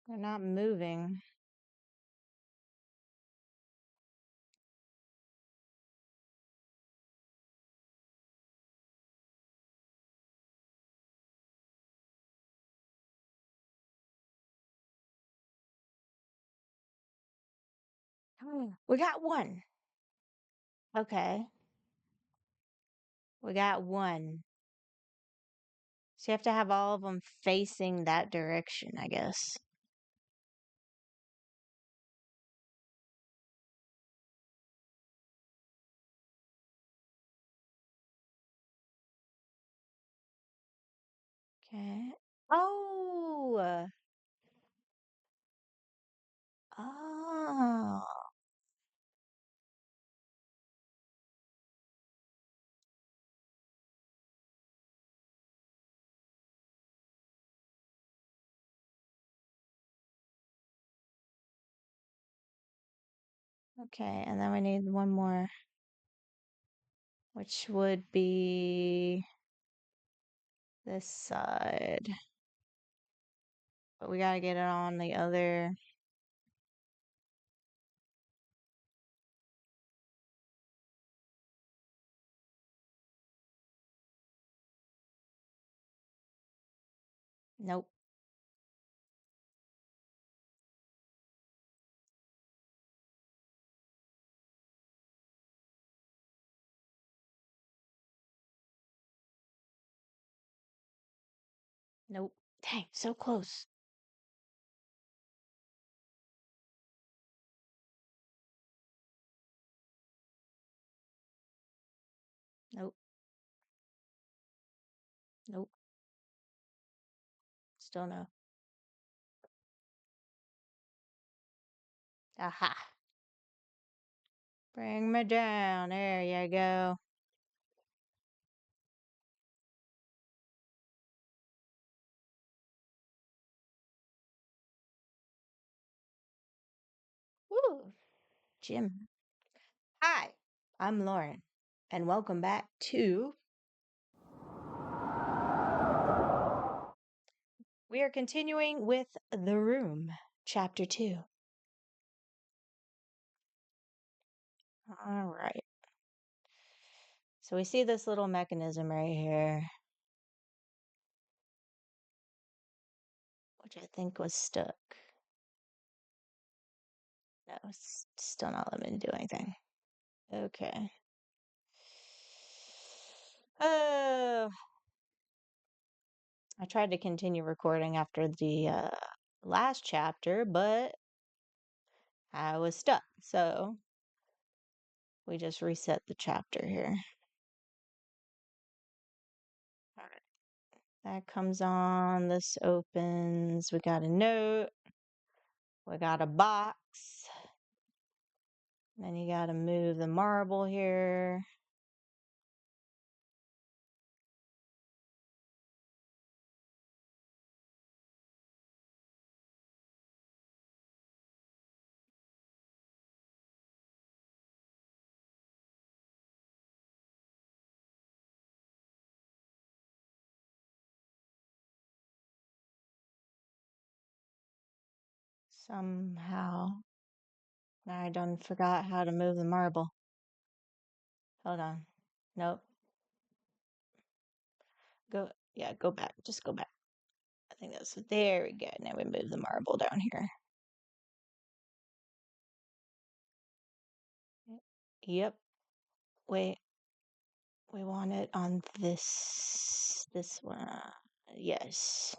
They're not moving. We got one. Okay. We got one. So you have to have all of them facing that direction, I guess. Okay. Oh. Oh. Okay, and then we need one more, which would be this side. But we gotta get it on the other. Nope. Nope. Dang, so close. Nope. Nope. Still no. Aha. Bring me down. There you go. Woo. Jim. Hi, I'm Lauren, and welcome back to. We are continuing with The Room, Chapter 2. All right. So we see this little mechanism right here, which I think was stuck. No, it's still not letting me do anything. Okay. Oh, I tried to continue recording after the last chapter, but I was stuck. So we just reset the chapter here. All right. That comes on. This opens. We got a note. We got a box. Then you got to move the marble here. Somehow. Now I done forgot how to move the marble. Hold on. Nope. Go. Yeah, go back. Just go back. I think that's. There we go. Now we move the marble down here. Yep. Wait. We want it on this one. Yes.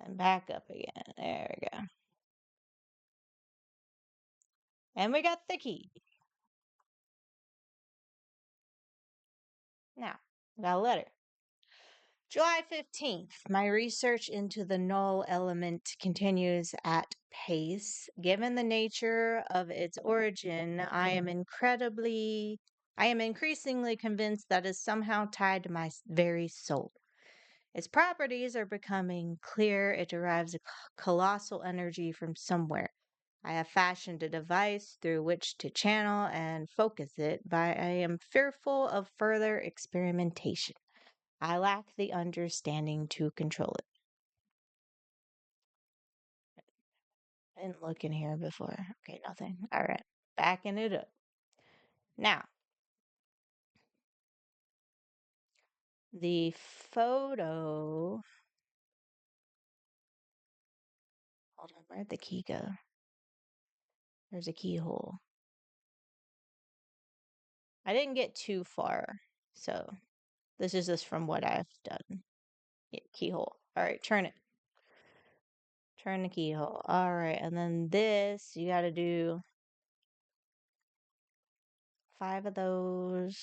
And back up again. There we go. And we got the key. Now, we got a letter. July 15th. My research into the null element continues at pace. Given the nature of its origin, I am increasingly convinced that it's somehow tied to my very soul. Its properties are becoming clear. It derives a colossal energy from somewhere. I have fashioned a device through which to channel and focus it, but I am fearful of further experimentation. I lack the understanding to control it. I didn't look in here before. Okay, nothing. All right, backing it up. Now, the photo. Hold on, where'd the key go? There's a keyhole. I didn't get too far, so this is just from what I've done. Yeah, keyhole. All right, turn it. Turn the keyhole. All right, and then this, you got to do 5 of those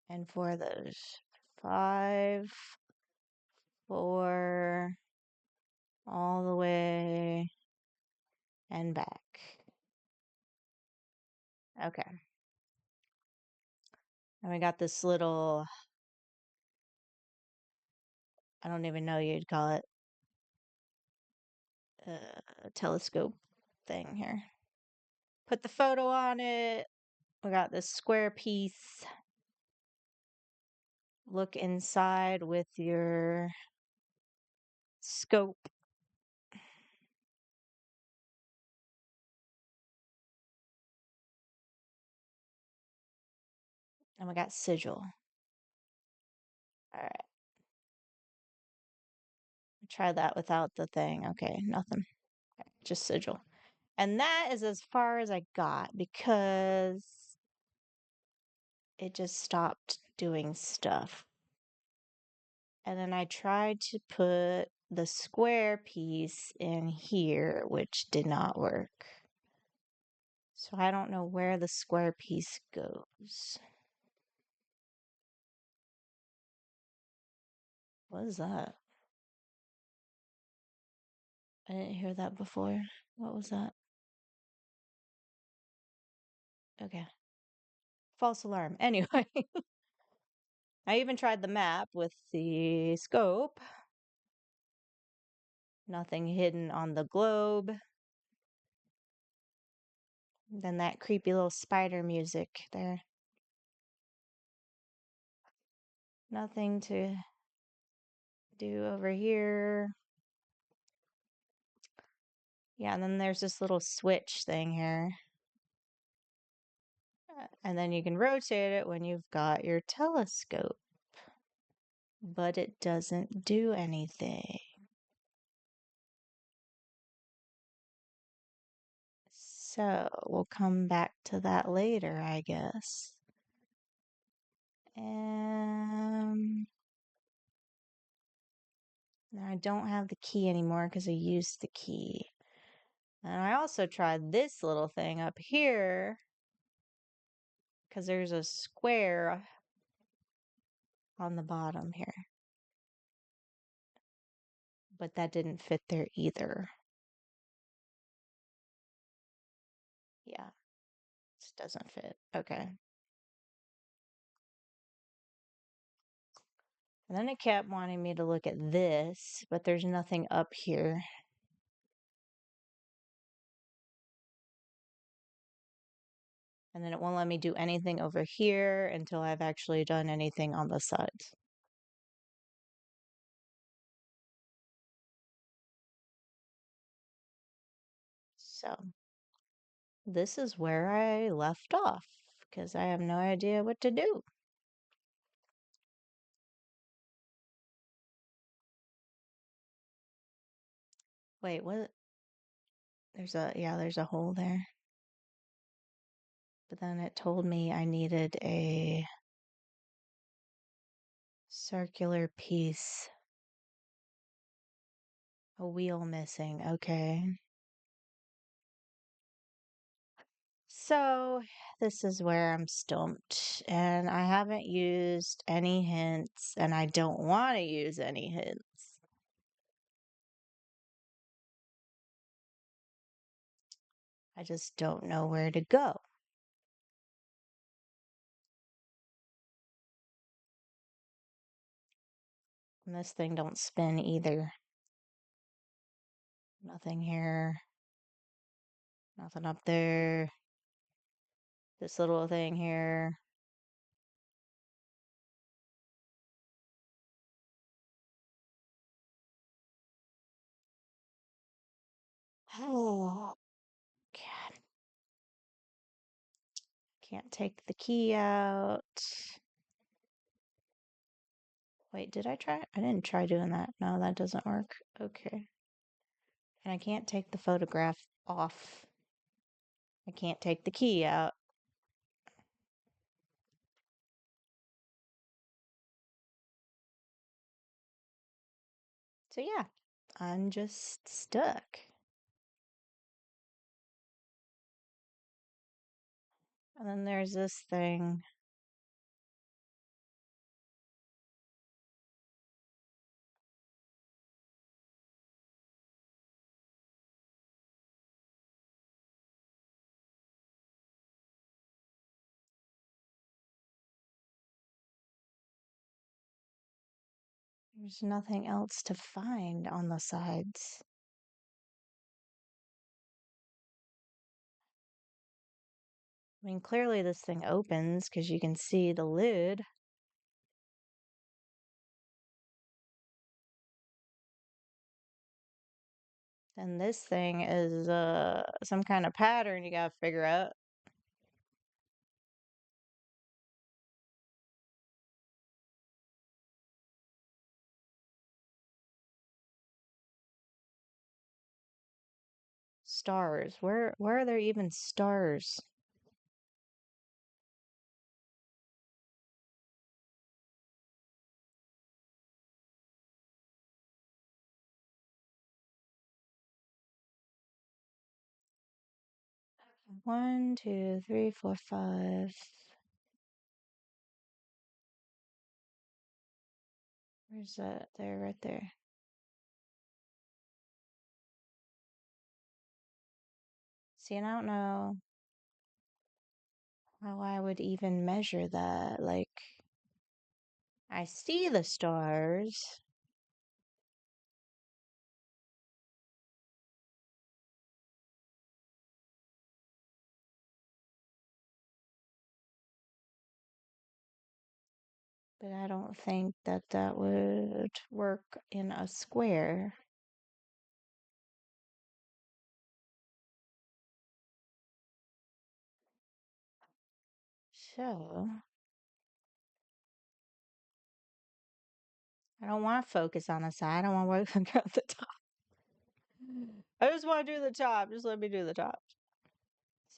and 4 of those. 5, 4, all the way and back. Okay. And we got this little, I don't even know you'd call it, telescope thing here. Put the photo on it. We got this square piece. Look inside with your scope. And we got sigil. All right. Try that without the thing. Okay, nothing. Okay, just sigil. And that is as far as I got because it just stopped doing stuff. And then I tried to put the square piece in here, which did not work. So I don't know where the square piece goes. What is that? I didn't hear that before. What was that? Okay. False alarm. Anyway, I even tried the map with the scope. Nothing hidden on the globe. Then that creepy little spider music there. Nothing to do over here. Yeah, and then there's this little switch thing here. And then you can rotate it when you've got your telescope. But it doesn't do anything. So we'll come back to that later, I guess. Now I don't have the key anymore because I used the key. And I also tried this little thing up here because there's a square on the bottom here. But that didn't fit there either. Yeah, this doesn't fit. Okay. And then it kept wanting me to look at this, but there's nothing up here. And then it won't let me do anything over here until I've actually done anything on the sides. So this is where I left off because I have no idea what to do. Wait, what? There's a hole there. But then it told me I needed a circular piece. A wheel missing. Okay. So this is where I'm stumped, and I haven't used any hints, and I don't want to use any hints. I just don't know where to go. And this thing don't spin either. Nothing here. Nothing up there. This little thing here. Oh, God. Can't take the key out. Wait, did I try? I didn't try doing that. No, that doesn't work. Okay. And I can't take the photograph off. I can't take the key out. So yeah, I'm just stuck. And then there's this thing. There's nothing else to find on the sides. I mean, clearly this thing opens because you can see the lid. And this thing is some kind of pattern you gotta figure out. Stars. Where are there even stars? One, two, three, four, five. Where's that? There, right there. See, and I don't know how I would even measure that. Like, I see the stars. But I don't think that that would work in a square. So, I don't want to focus on the side. I want to figure out the top. I just want to do the top. Just let me do the top.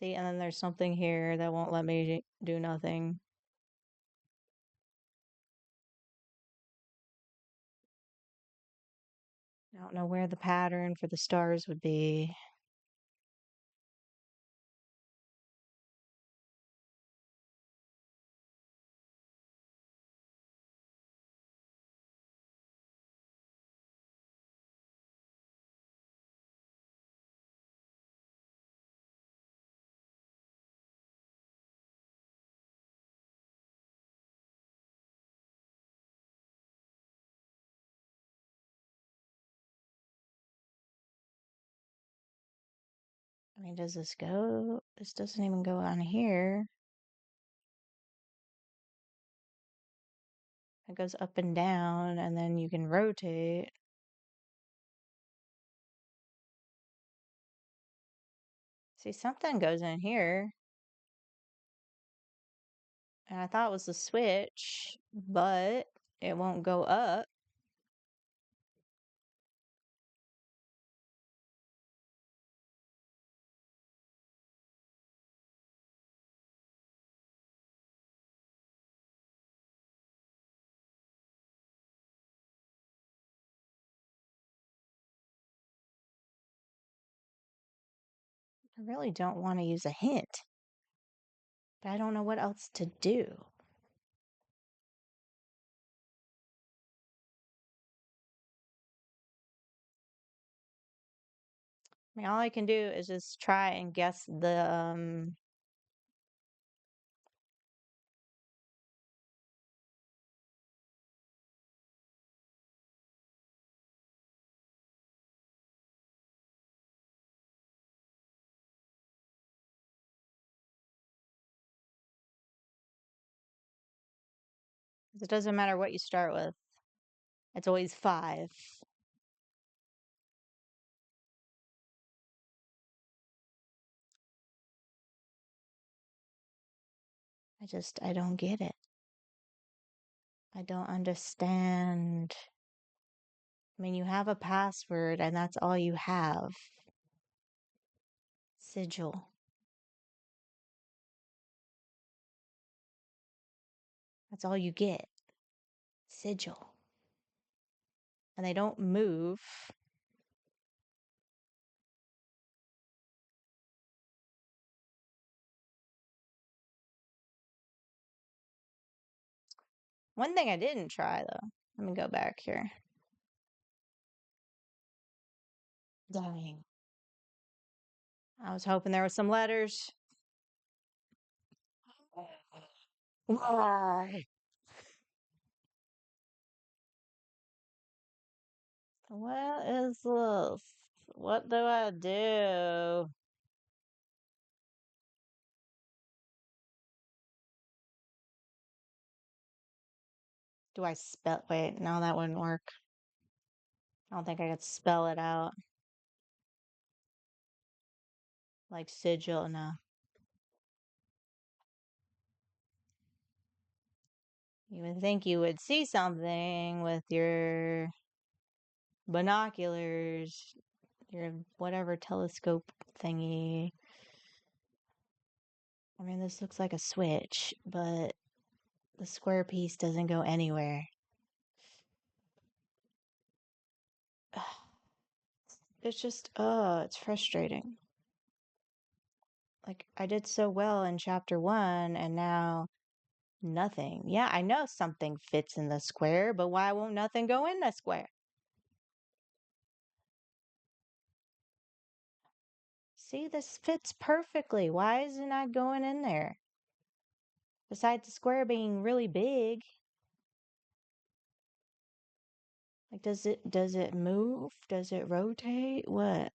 See, and then there's something here that won't let me do nothing. I don't know where the pattern for the stars would be. I mean, does this go? This doesn't even go on here. It goes up and down, and then you can rotate. See, something goes in here. And I thought it was the switch, but it won't go up. I really don't want to use a hint, but I don't know what else to do. I mean, all I can do is just try and guess the it doesn't matter what you start with. It's always five. I don't get it. I don't understand. I mean, you have a password and that's all you have. Sigil. That's all you get. Sigil. And they don't move. One thing I didn't try though. Let me go back here. Dang. I was hoping there was some letters. Why? What is this? What do I do? Do I spell? Wait, no, that wouldn't work. I don't think I could spell it out. Like sigil, no. You would think you would see something with your binoculars, your whatever telescope thingy. I mean, this looks like a switch, but the square piece doesn't go anywhere. It's just, it's frustrating. Like, I did so well in chapter one, and now nothing. Yeah, I know something fits in the square, but why won't nothing go in the square? See, this fits perfectly. Why is it not going in there? Besides the square being really big, like does it move? Does it rotate? What?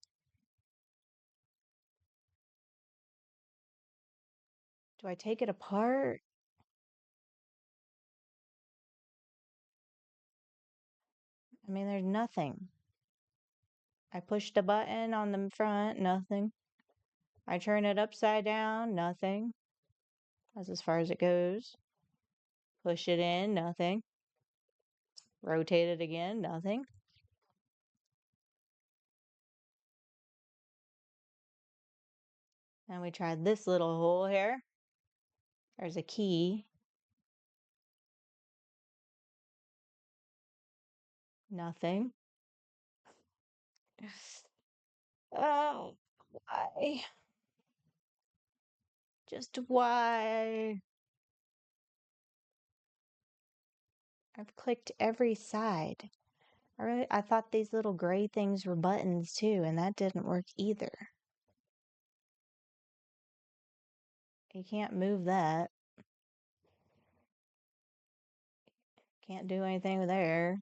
Do I take it apart? I mean, there's nothing. I push the button on the front, nothing. I turn it upside down, nothing. That's as far as it goes. Push it in, nothing. Rotate it again, nothing. And we tried this little hole here. There's a key. Nothing. Oh, why? Just why? I've clicked every side. I thought these little gray things were buttons too, and that didn't work either. You can't move that. Can't do anything there.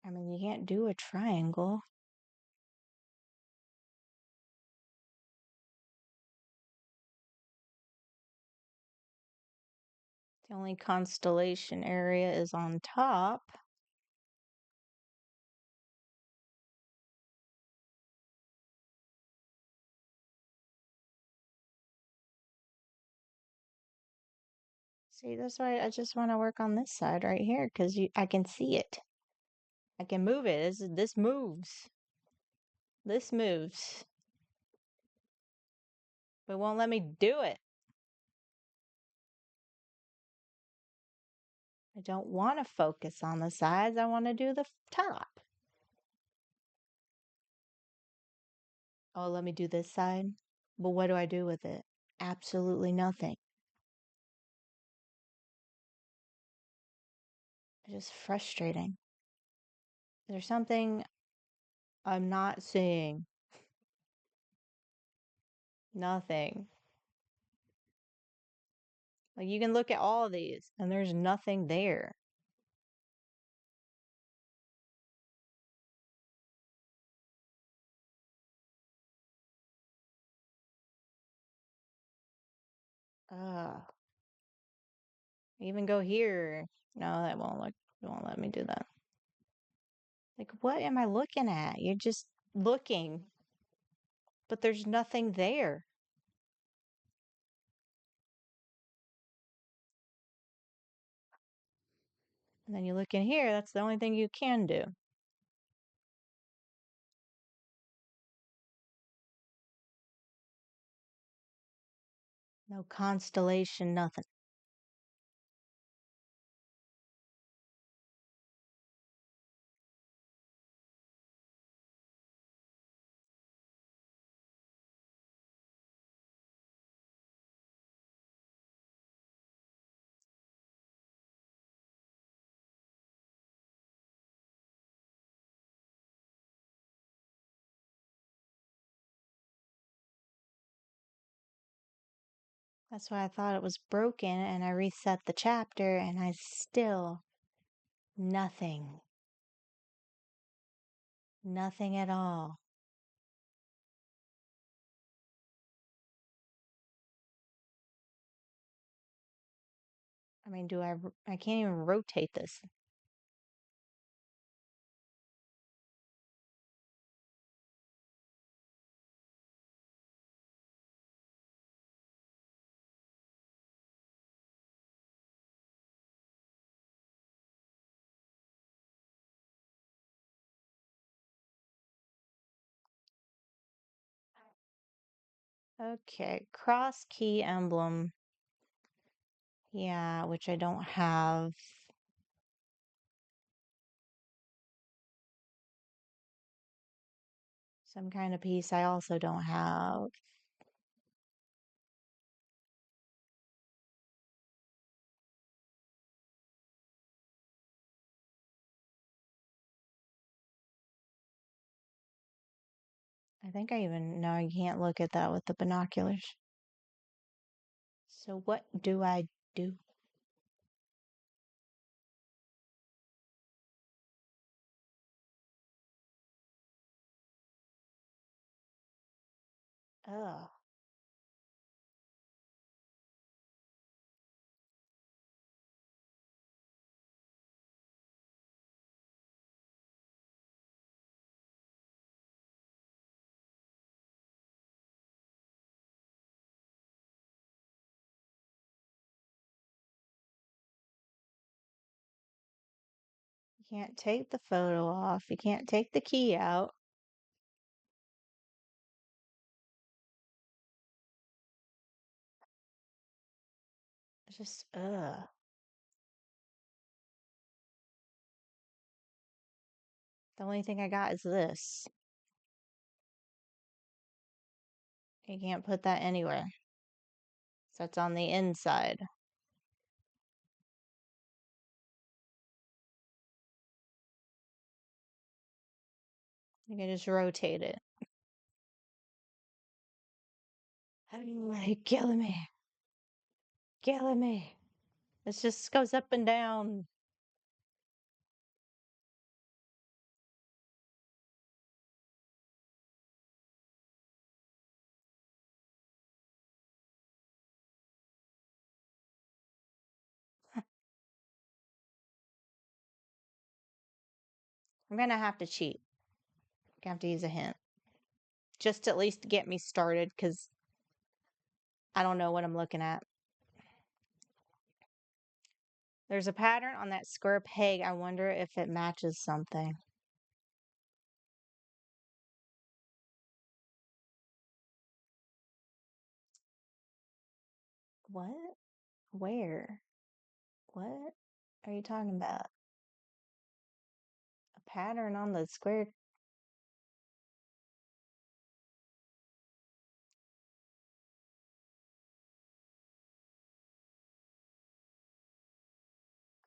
I mean, you can't do a triangle. The only constellation area is on top. See, that's why I just want to work on this side right here because I can see it. I can move it. This moves. This moves. But it won't let me do it. I don't want to focus on the sides. I want to do the top. Oh, let me do this side. But what do I do with it? Absolutely nothing. It's just frustrating. Is there something I'm not seeing? Nothing. Like you can look at all of these and there's nothing there. Uh, even go here. No, that won't look. It won't let me do that. Like, what am I looking at? You're just looking, but there's nothing there. And then you look in here, that's the only thing you can do. No constellation, nothing. That's why I thought it was broken and I reset the chapter and I still nothing. Nothing at all. I mean, I can't even rotate this. Okay, cross key emblem. Yeah, which I don't have. Some kind of piece I also don't have. I think I even know I can't look at that with the binoculars. So what do I do? Oh, you can't take the photo off. You can't take the key out. It's just, ugh. The only thing I got is this. You can't put that anywhere. So it's on the inside. You can just rotate it. You're killing me. Killing me. It just goes up and down. I'm gonna have to cheat. I have to use a hint. Just to at least get me started, because I don't know what I'm looking at. There's a pattern on that square peg. I wonder if it matches something. What? Where? What are you talking about? A pattern on the square?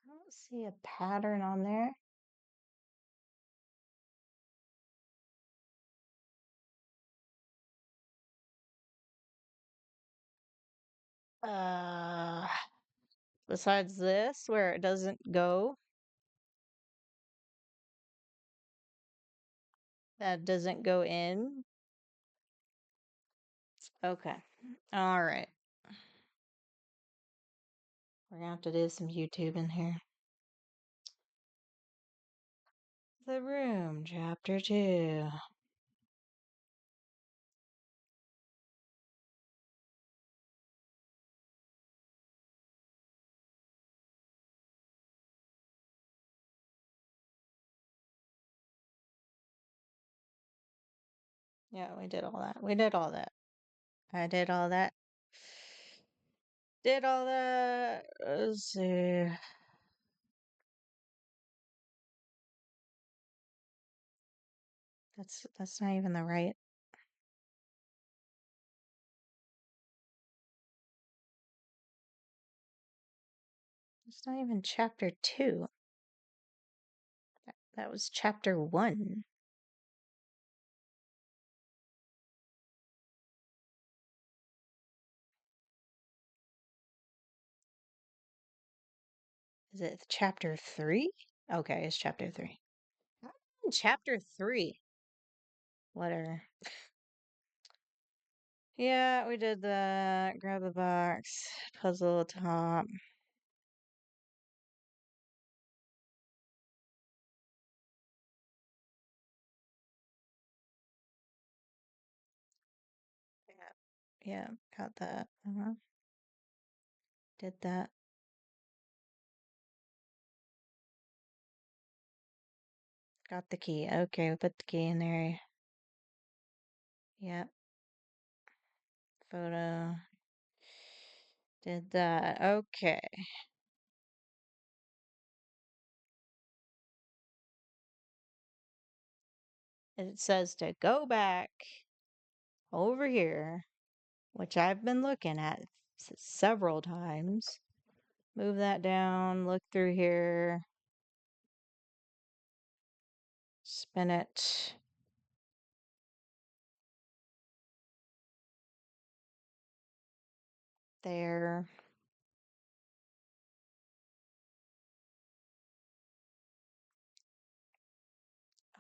I don't see a pattern on there. Uh, Besides this, where it doesn't go, that doesn't go in. Okay. All right. We're gonna have to do some YouTube in here. The Room, Chapter 2. Yeah, we did all that. We did all that. I did all that. Did all that. Let's see. That's not even the right. It's not even chapter 2. That was chapter 1. Is it chapter 3? Okay, it's chapter 3. Chapter 3. Whatever. Yeah, we did that. Grab the box. Puzzle top. Yeah, yeah, got that. Did that. Got the key. Okay, we put the key in there. Yep. Photo. Did that. Okay. It says to go back over here, which I've been looking at several times. Move that down, look through here, spin it. There.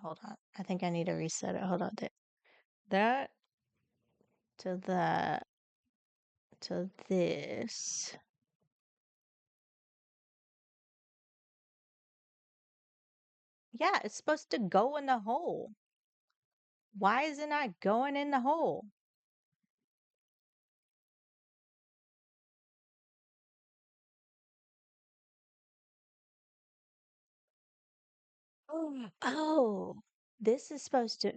Hold on. I think I need to reset it. Hold on. That to that to this. Yeah, it's supposed to go in the hole. Why is it not going in the hole? Oh, this is supposed to.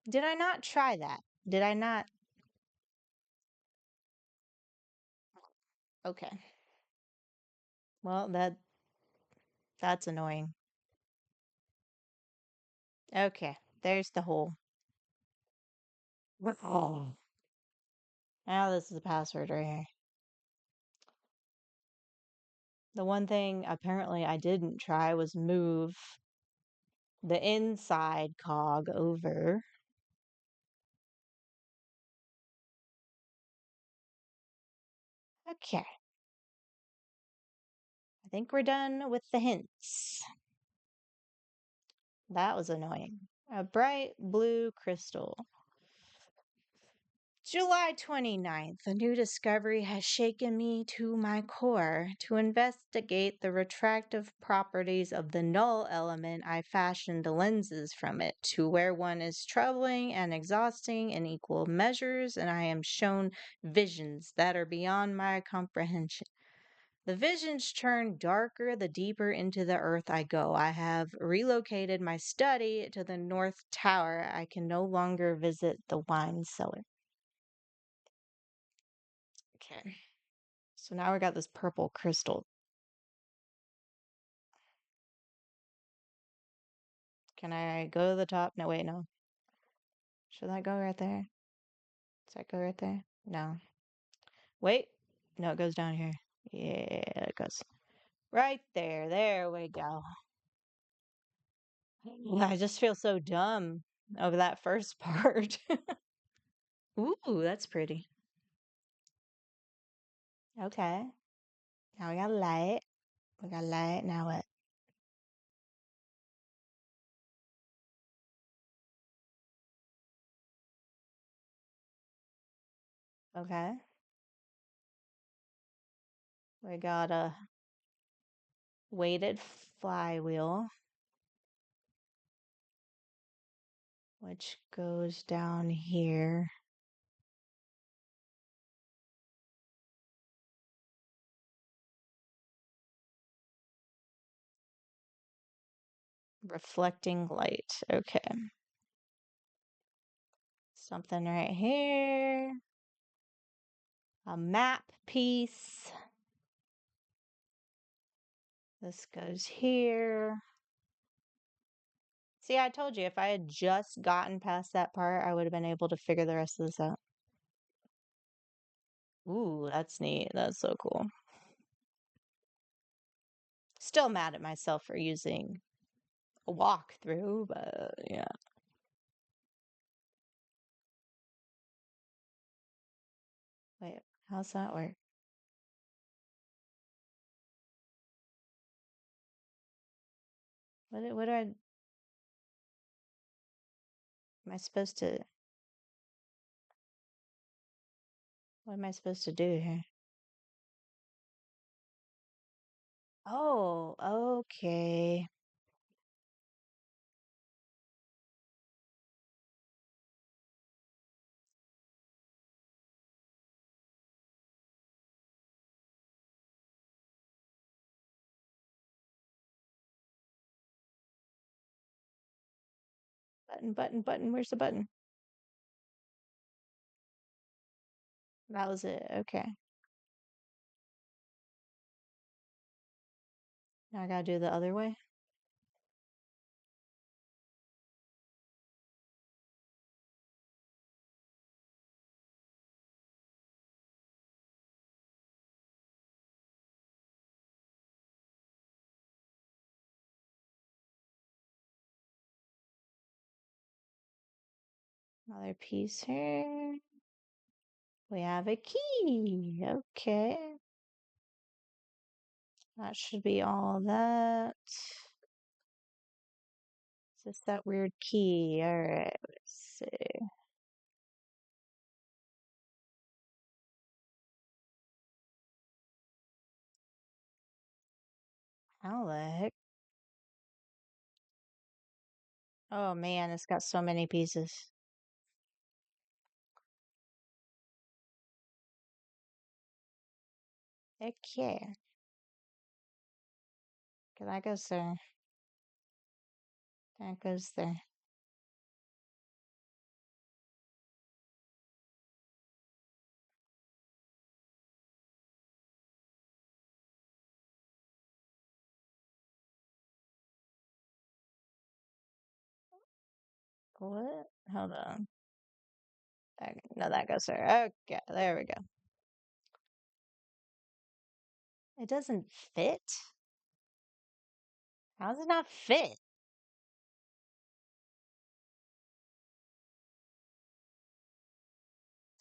Did I not try that? Did I not? Okay. Well, that's annoying. Okay, there's the hole. Oh. Now this is the password right here. The one thing apparently I didn't try was move the inside cog over. Okay. I think we're done with the hints. That was annoying. A bright blue crystal. July 29th, a new discovery has shaken me to my core. To investigate the refractive properties of the null element, I fashioned lenses from it. To where one is troubling and exhausting in equal measures, and I am shown visions that are beyond my comprehension. The visions turn darker the deeper into the earth I go. I have relocated my study to the North Tower. I can no longer visit the wine cellar. Okay. So now we got this purple crystal. Can I go to the top? No, wait, no. Should I go right there? Does that go right there? No. Wait. No, it goes down here. Yeah, it goes right there. There we go. I just feel so dumb over that first part. Ooh, that's pretty. Okay. Now we got light. We got light. Now what? Okay. We got a weighted flywheel, which goes down here. Reflecting light. Okay. Something right here. A map piece. This goes here. See, I told you if I had just gotten past that part, I would have been able to figure the rest of this out. Ooh, that's neat. That's so cool. Still mad at myself for using a walkthrough, but yeah. Wait, how's that work? What do I, am I supposed to, what am I supposed to do here? Oh, okay. Button, button, button. Where's the button? That was it. Okay. Now I gotta do the other way. Another piece here. We have a key. Okay. That should be all that. It's just that weird key. All right. Let's see. How the heck? Oh man, it's got so many pieces. Okay. Okay, that goes there. That goes there. What? Hold on. No, that goes there. Okay, there we go. It doesn't fit? How does it not fit?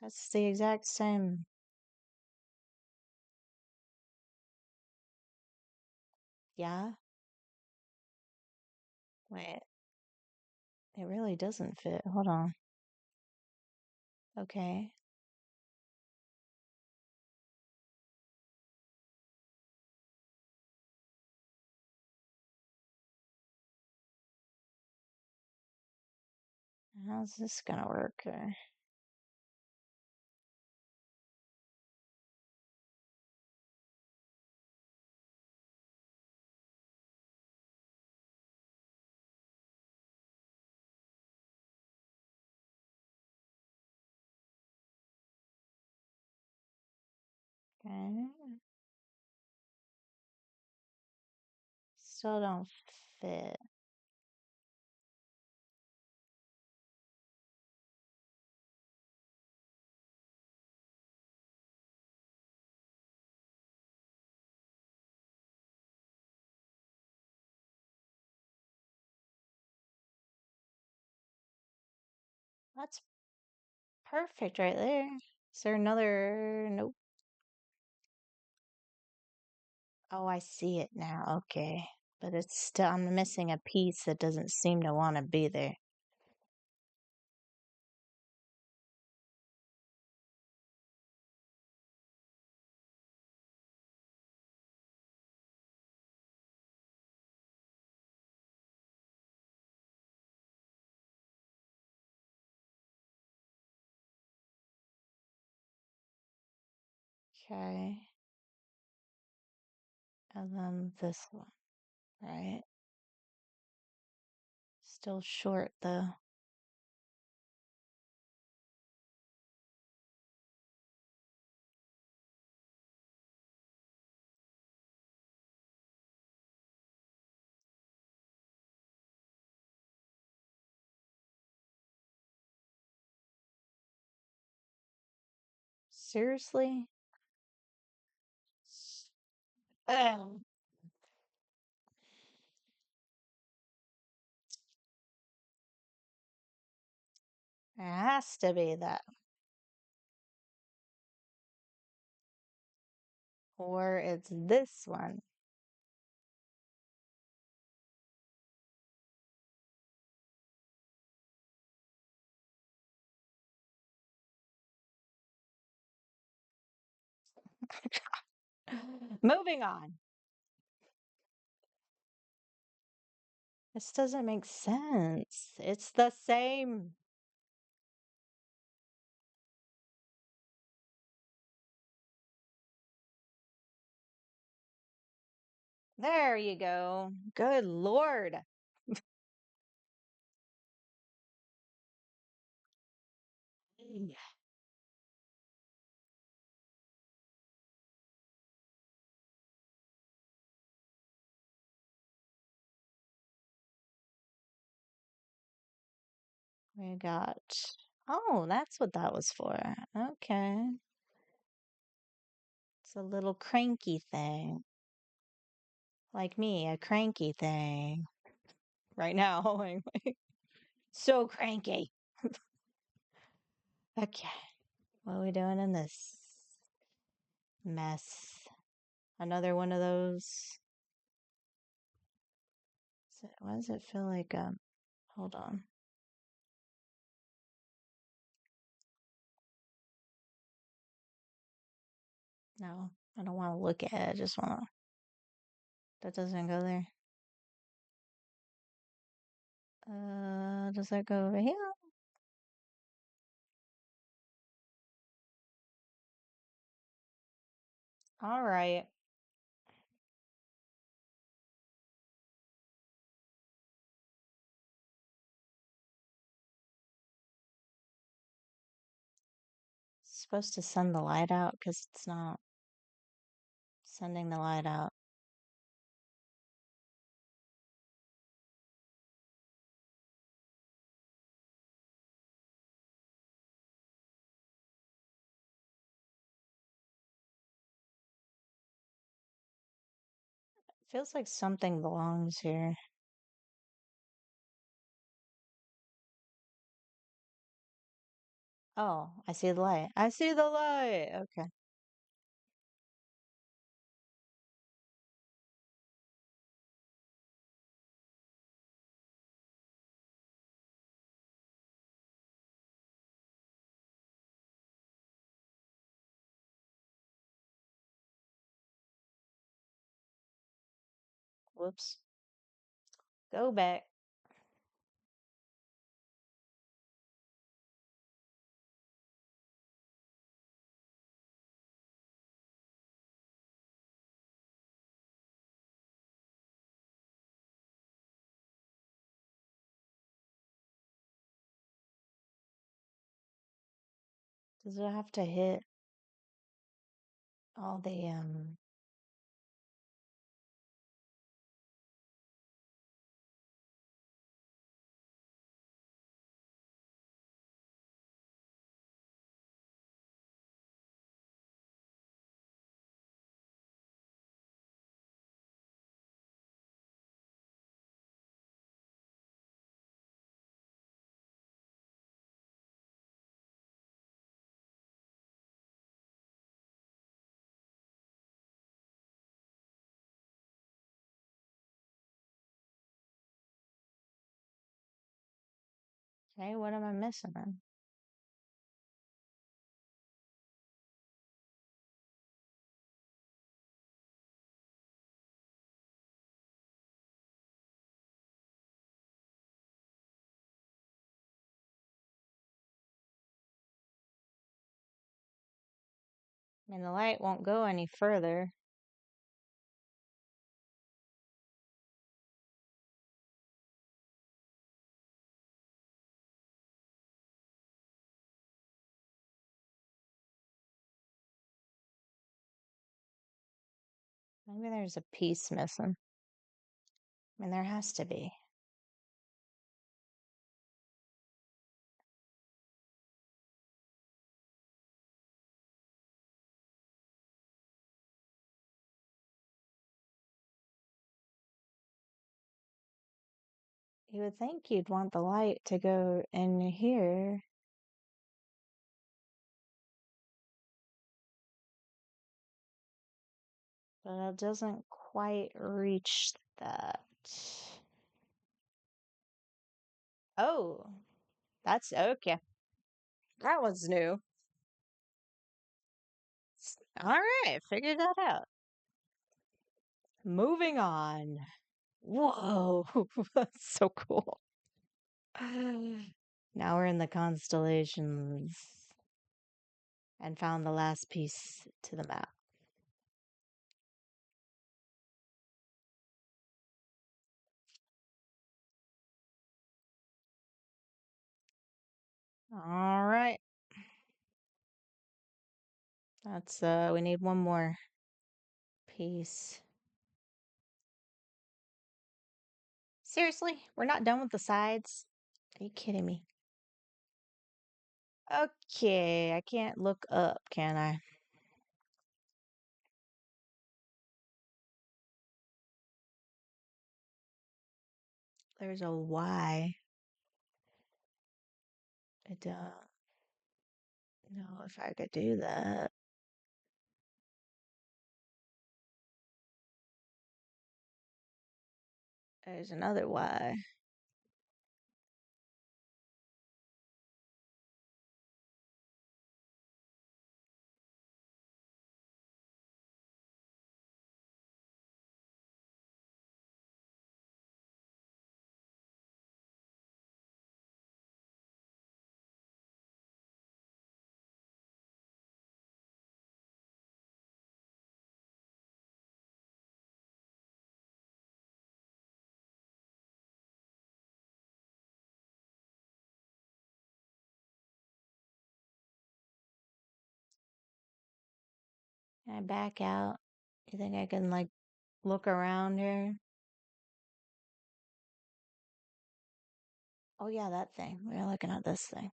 That's the exact same. Yeah? Wait, it really doesn't fit. Hold on. Okay. How's this gonna work? Okay. Still don't fit. That's perfect right there. Is there another? Nope. Oh, I see it now. Okay. But it's still, I'm missing a piece that doesn't seem to want to be there. Okay. And then this one, right? Still short though. Seriously? Ugh. It has to be that. Or it's this one. Moving on. This doesn't make sense. It's the same. There you go. Good Lord. Yeah. We got. Oh, that's what that was for. Okay. It's a little cranky thing. Like me, a cranky thing. Right now. So cranky. Okay. What are we doing in this mess? Another one of those. Why does it feel like hold on. No, I don't want to look at it. I just want to. That doesn't go there. Does that go over here? All right. It's supposed to send the light out because it's not sending the light out. Feels like something belongs here. Oh, I see the light. I see the light. Okay. Whoops. Go back. Does it have to hit all the Okay, what am I missing then? I mean, the light won't go any further. Maybe there's a piece missing. I mean, there has to be. You would think you'd want the light to go in here, but it doesn't quite reach that. Oh, that's okay. That was new. All right, figured that out. Moving on. Whoa, that's so cool. Now we're in the constellations and found the last piece to the map. All right. That's we need one more piece. Seriously? We're not done with the sides? Are you kidding me? Okay, I can't look up, can I? There's a Y. I don't know if I could do that. There's another Y. Can I back out? You think I can, like, look around here? Oh, yeah, that thing. We are looking at this thing.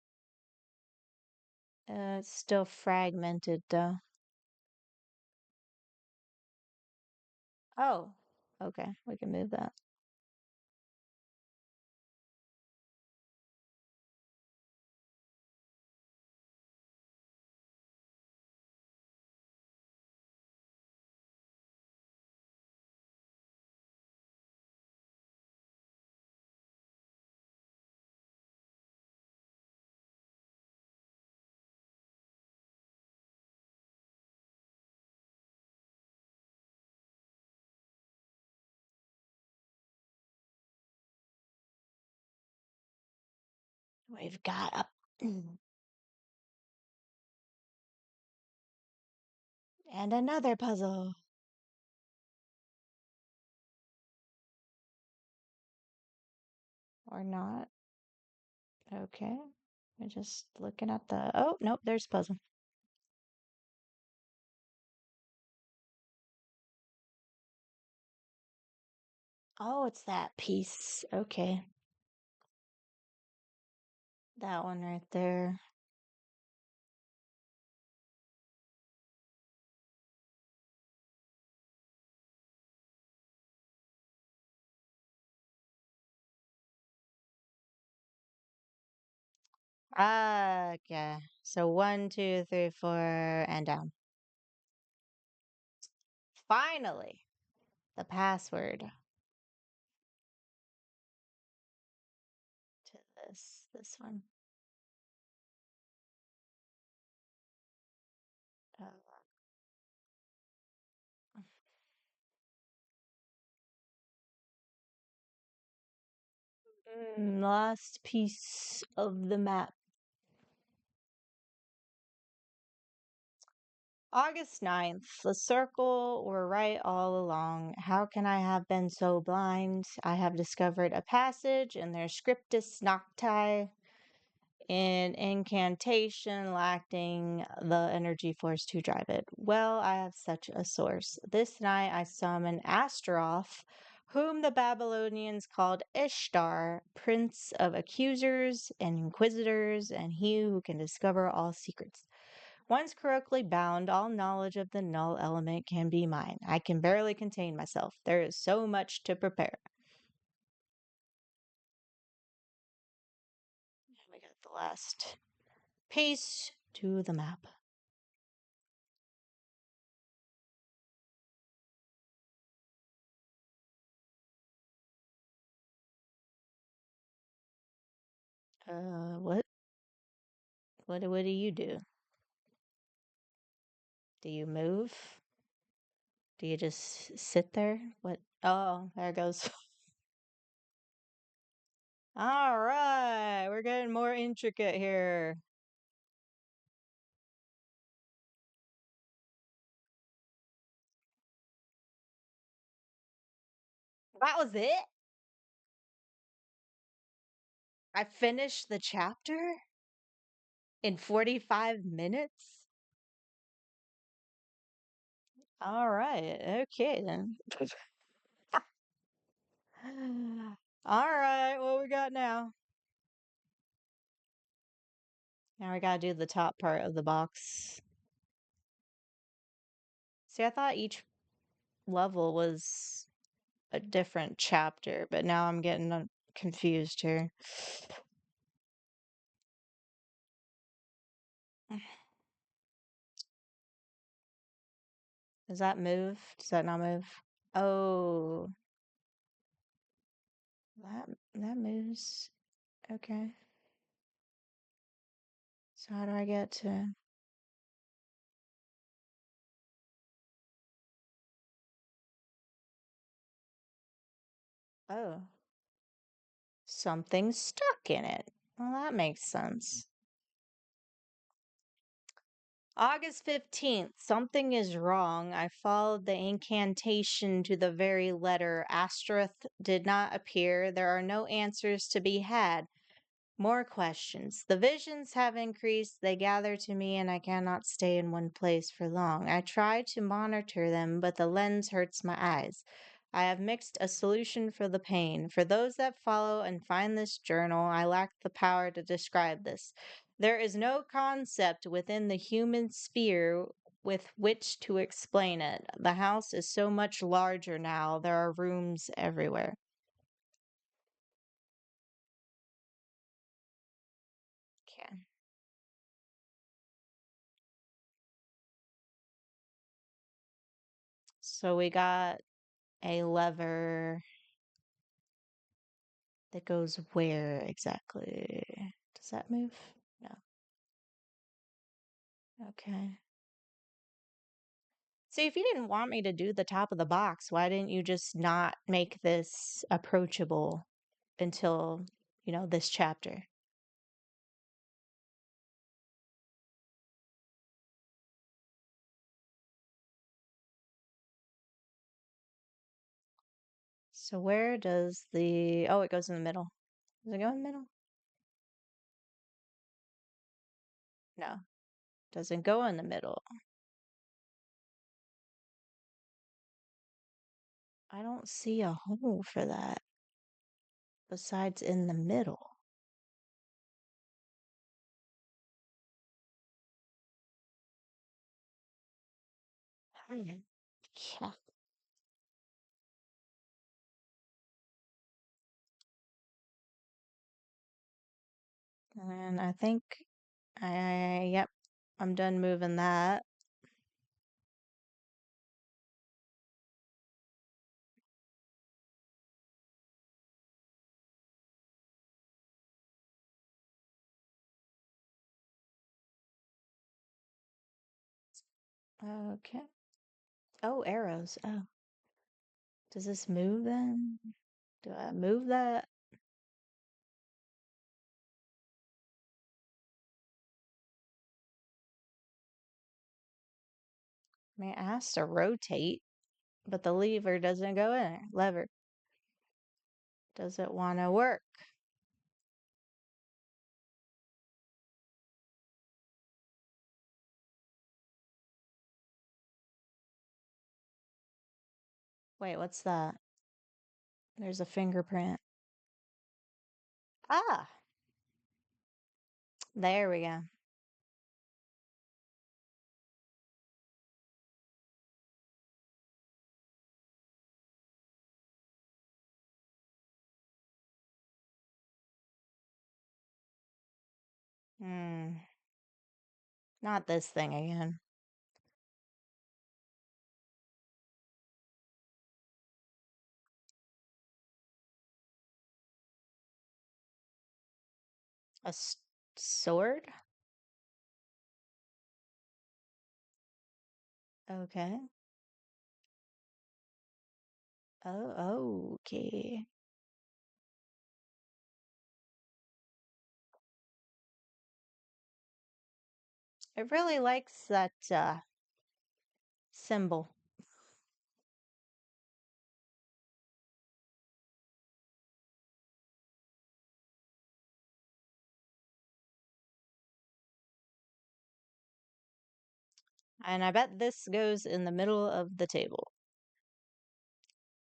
It's still fragmented, though. Oh, okay. We can move that. We've got up and another puzzle. Or not. Okay. We're just looking at the. Oh, nope, there's puzzle. Oh, it's that piece. Okay. That one right there. Okay. So 1, 2, 3, 4, and down. Finally, the password to this this one. Uh, last piece of the map. August 9th. The circle were right all along. How can I have been so blind? I have discovered a passage in their Scriptus Nocti, an incantation lacking the energy force to drive it. Well, I have such a source. This night I summon Astaroth, whom the Babylonians called Ishtar, prince of accusers and inquisitors, and he who can discover all secrets. Once correctly bound, all knowledge of the null element can be mine. I can barely contain myself. There is so much to prepare. We got the last piece to the map. What? What do you do? Do you move? Do you just sit there? What? Oh, there it goes. All right, we're getting more intricate here. That was it? I finished the chapter in 45 minutes? All right, okay then. All right, what we got now? Now we gotta do the top part of the box. See, I thought each level was a different chapter, but now I'm getting confused here. Does that move? Does that not move? Oh, that moves. Okay. So how do I get to? Oh, something's stuck in it. Well, that makes sense. August 15th. Something is wrong. I followed the incantation to the very letter. Astaroth did not appear. There are no answers to be had. More questions. The visions have increased. They gather to me, and I cannot stay in one place for long. I try to monitor them, but the lens hurts my eyes. I have mixed a solution for the pain. For those that follow and find this journal, I lack the power to describe this. There is no concept within the human sphere with which to explain it. The house is so much larger now. There are rooms everywhere. Okay. So we got a lever that goes where exactly? Does that move? No. Okay. See, if you didn't want me to do the top of the box, why didn't you just not make this approachable until, this chapter? So where does oh, it goes in the middle. Does it go in the middle? No, doesn't go in the middle. I don't see a hole for that besides in the middle. Hmm. Yeah. And I think yep, I'm done moving that. Okay. Oh, arrows. Oh, does this move then? Do I move that? I mean, it has to rotate, but the lever doesn't go in there. Lever. Does it want to work? Wait, what's that? There's a fingerprint. Ah, there we go. Hmm. Not this thing again. A sword? Okay. Oh, okay. It really likes that symbol. And I bet this goes in the middle of the table.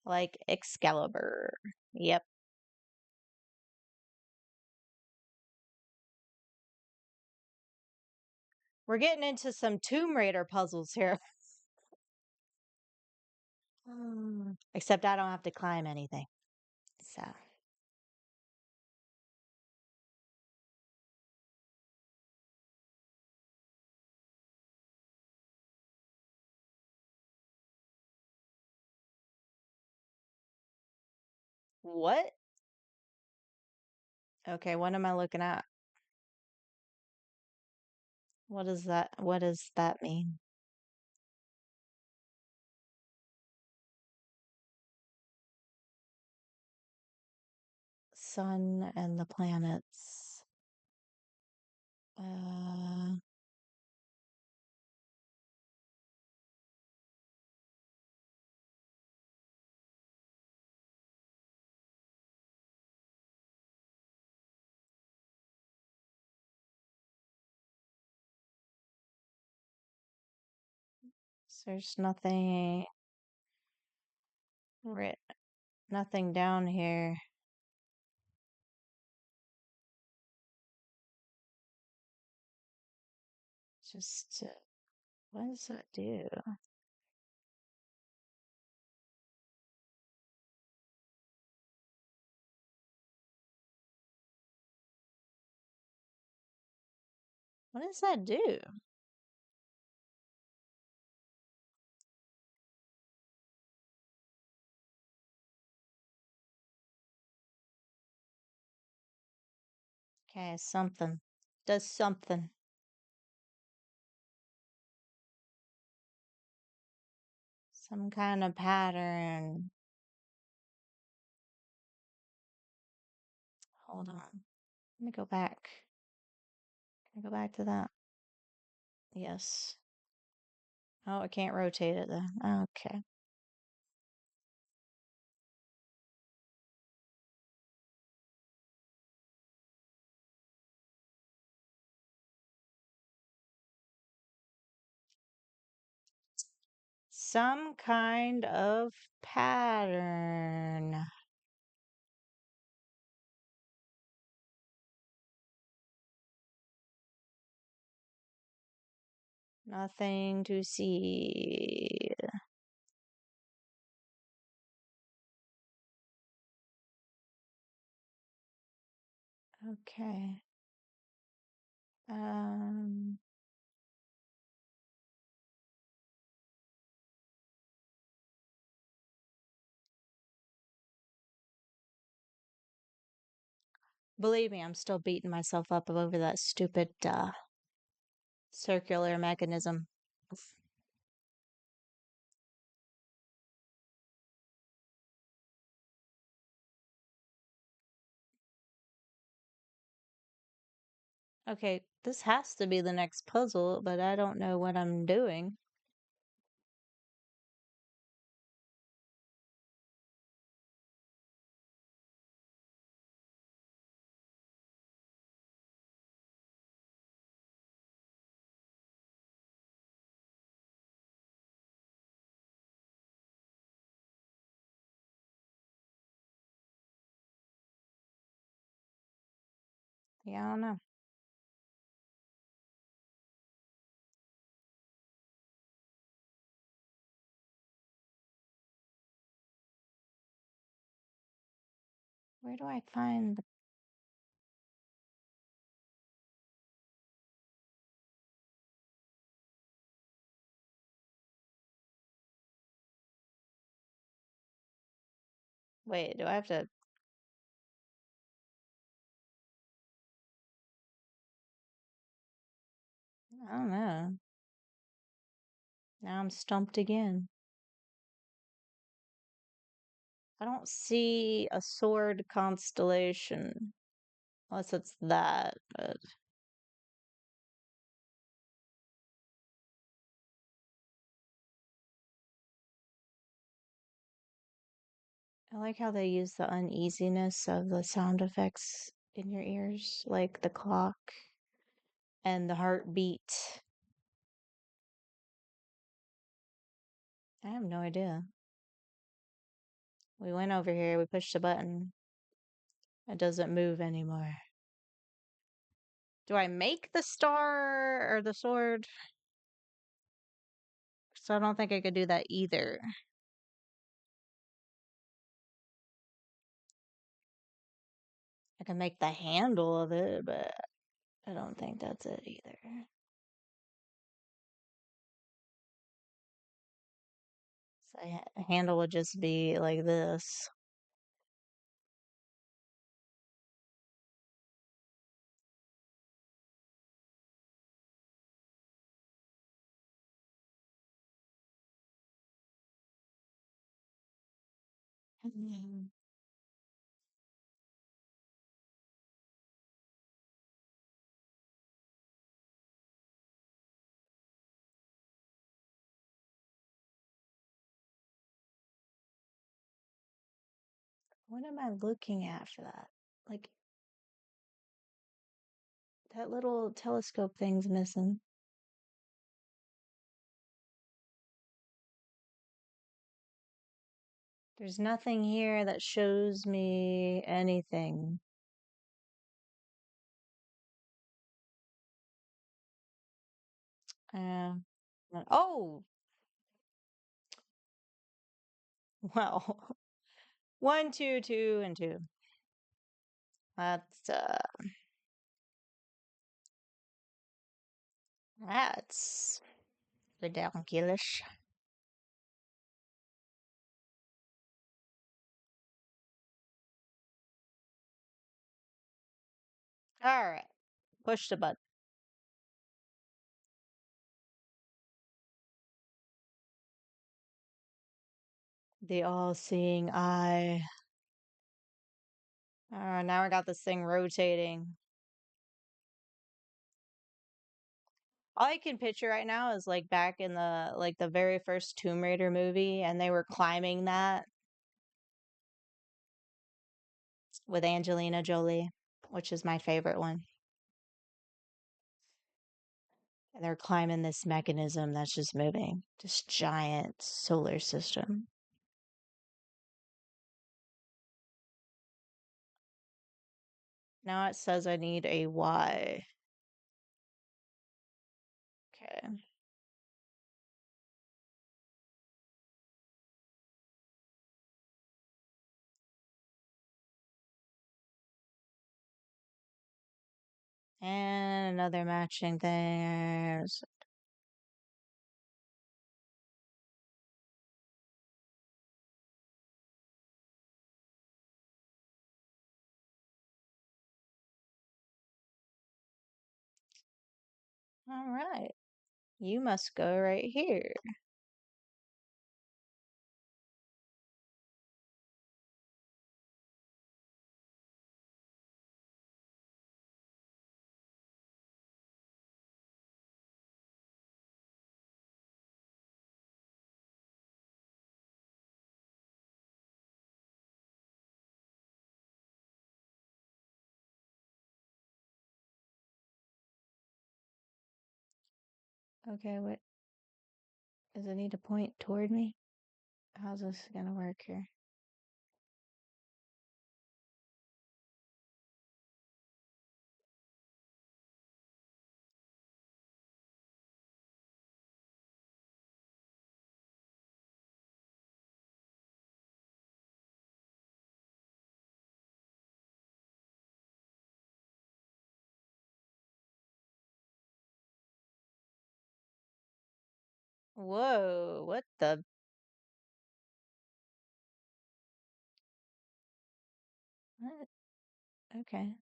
Like Excalibur. Yep. We're getting into some Tomb Raider puzzles here. Except I don't have to climb anything. So, what? Okay, what am I looking at? What is that? What does that mean? Sun and the planets. Uh, so there's nothing writ nothing down here. Just what does that do? What does that do? Okay, something. Does something. Some kind of pattern. Hold on. Let me go back. Can I go back to that? Yes. Oh, I can't rotate it then. Okay. Some kind of pattern. Nothing to see. Okay. Um, Believe me, I'm still beating myself up over that stupid circular mechanism. Okay, this has to be the next puzzle, but I don't know what I'm doing. Yeah, I don't know. Where do I find the... Wait, do I have to... I don't know. Now I'm stumped again. I don't see a sword constellation. Unless it's that, but I like how they use the uneasiness of the sound effects in your ears, like the clock and the heartbeat. I have no idea. We went over here, we pushed a button. It doesn't move anymore. Do I make the star or the sword? So I don't think I could do that either. I can make the handle of it, but I don't think that's it either. So a handle would just be like this. Mhm. What am I looking at for that? Like, that little telescope thing's missing. There's nothing here that shows me anything. Uh, oh, well, one, two, two, and two. That's that's ridiculous. All right, push the button. The all-seeing eye. Now I got this thing rotating. All I can picture right now is like back in the very first Tomb Raider movie, and they were climbing that with Angelina Jolie, which is my favorite one. And they're climbing this mechanism that's just moving, this giant solar system. Now it says I need a Y. Okay. And another matching thing. All right. You must go right here. Okay, what does it need to point toward me? How's this gonna work here? Whoa, what the? What? Okay.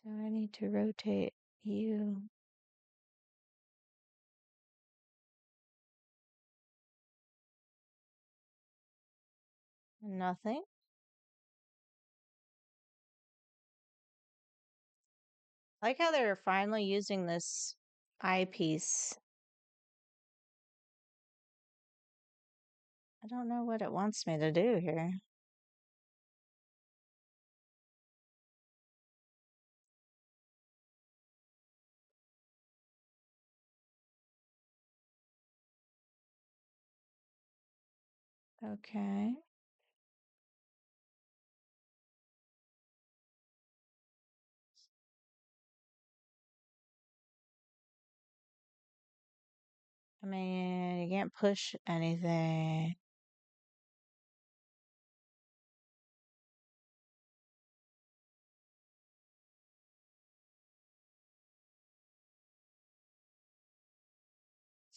So I need to rotate you. Nothing. I like how they're finally using this eyepiece. I don't know what it wants me to do here. Okay. I mean, you can't push anything.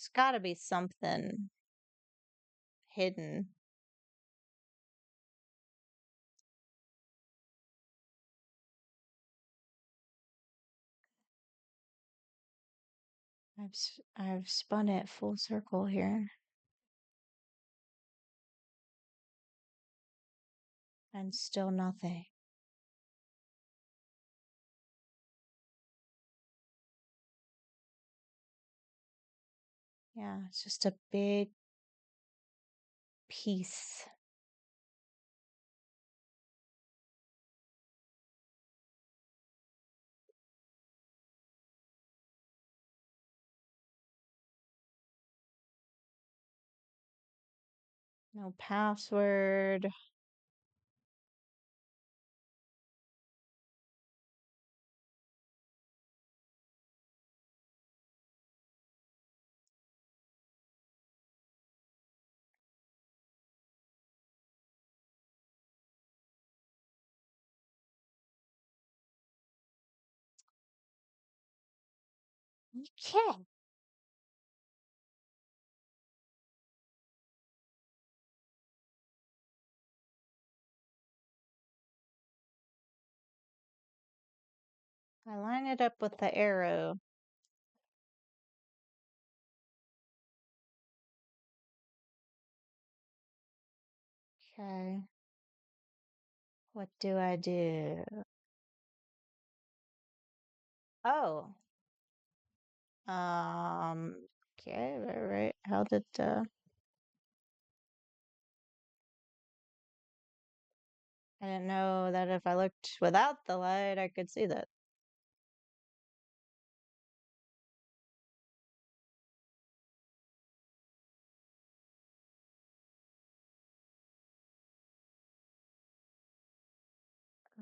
It's gotta be something hidden. I've spun it full circle here. And still nothing. Yeah, it's just a big piece. No password. Okay. I line it up with the arrow. Okay. What do I do? Oh. Okay, right. How did I didn't know that if I looked without the light I could see that.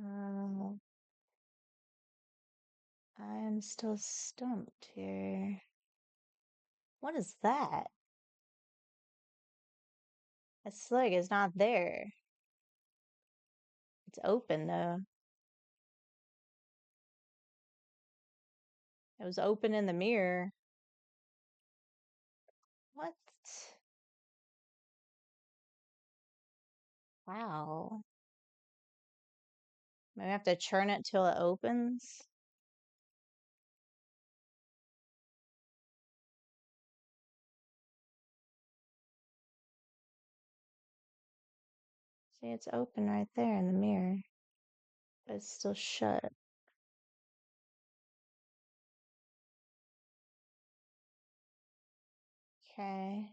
Uh, I'm still stumped here. What is that? It's like it's not there. It's open though. It was open in the mirror. What? Wow. Maybe I have to churn it till it opens. See, it's open right there in the mirror, but it's still shut. Okay.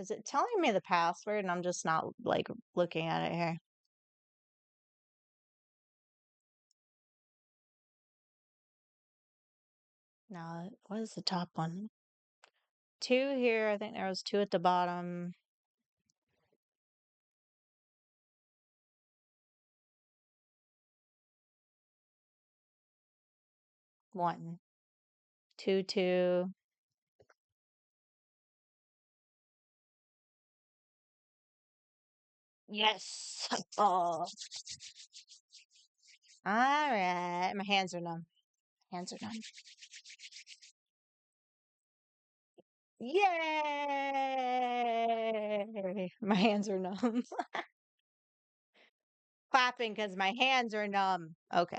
Is it telling me the password and I'm just not like looking at it here? No, what is the top one? Two here. I think there was two at the bottom. One, two, two. Yes. Oh, all right. My hands are numb. Hands are numb. Yay! My hands are numb. Clapping because my hands are numb. Okay.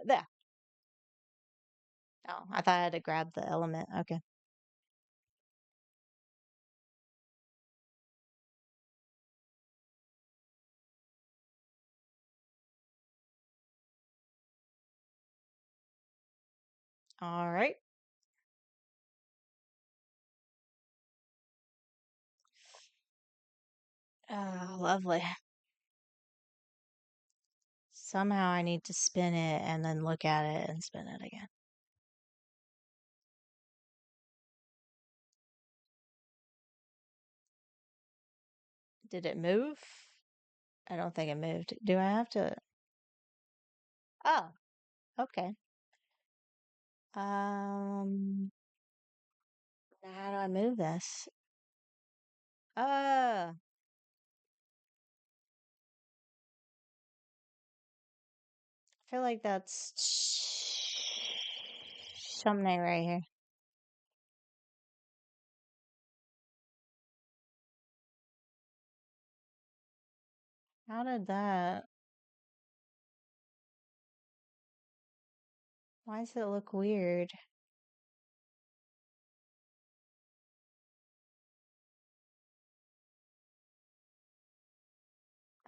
There. Oh, I thought I had to grab the element. Okay. All right. Oh, lovely. Somehow I need to spin it and then look at it and spin it again. Did it move? I don't think it moved. Do I have to? Oh, okay. How do I move this? I feel like that's something right here. How did that? Why does it look weird?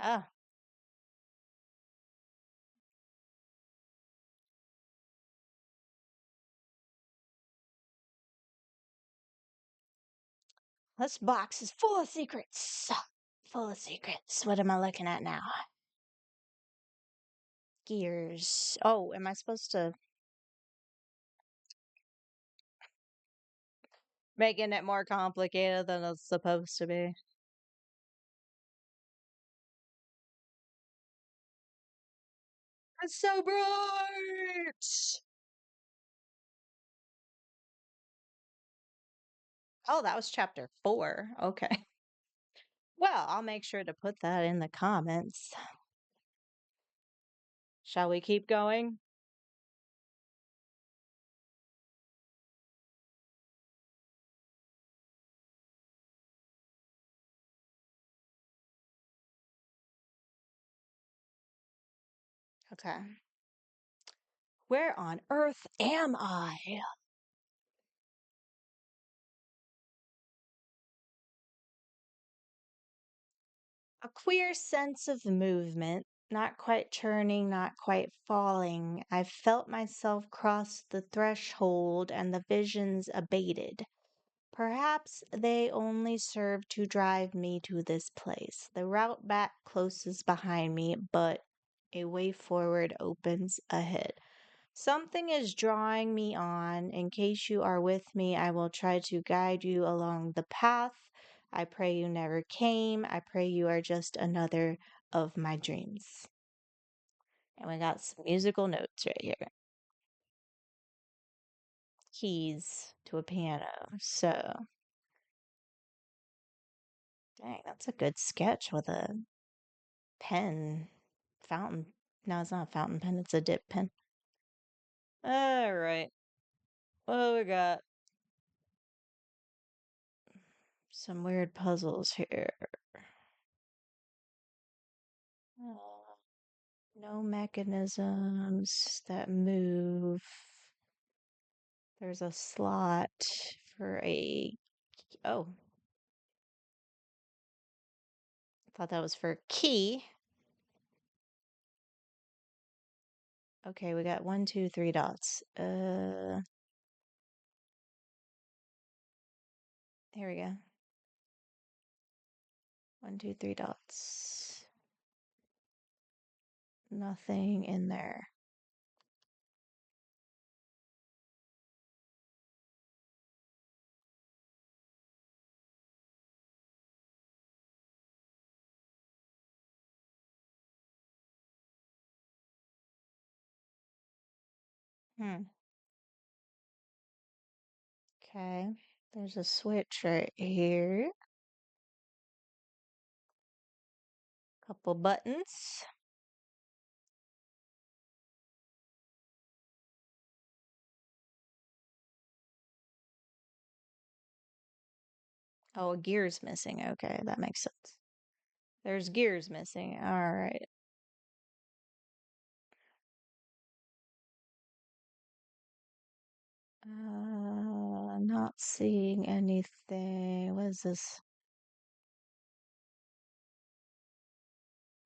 Oh, this box is full of secrets. Full of secrets. What am I looking at now? Gears. Oh, am I supposed to making it more complicated than it's supposed to be? It's so bright. Oh, that was chapter 4. Okay. Well, I'll make sure to put that in the comments. Shall we keep going? Okay. Where on earth am I? A queer sense of movement, not quite turning, not quite falling. I felt myself cross the threshold and the visions abated. Perhaps they only serve to drive me to this place. The route back closes behind me, but a way forward opens ahead. Something is drawing me on. In case you are with me, I will try to guide you along the path. I pray you never came. I pray you are just another of my dreams. And we got some musical notes right here. Keys to a piano. So, dang, that's a good sketch with a pen. Fountain. No, it's not a fountain pen, it's a dip pen. All right. Well, we got some weird puzzles here. Uh, no mechanisms that move. There's a slot for a. Oh, I thought that was for a key. Okay, we got 1, 2, 3 dots. Here we go. 1, 2, 3 dots. Nothing in there. Hmm. Okay. There's a switch right here. Couple buttons. Oh, a gear's missing. Okay, that makes sense. There's gears missing. All right. Not seeing anything. What is this?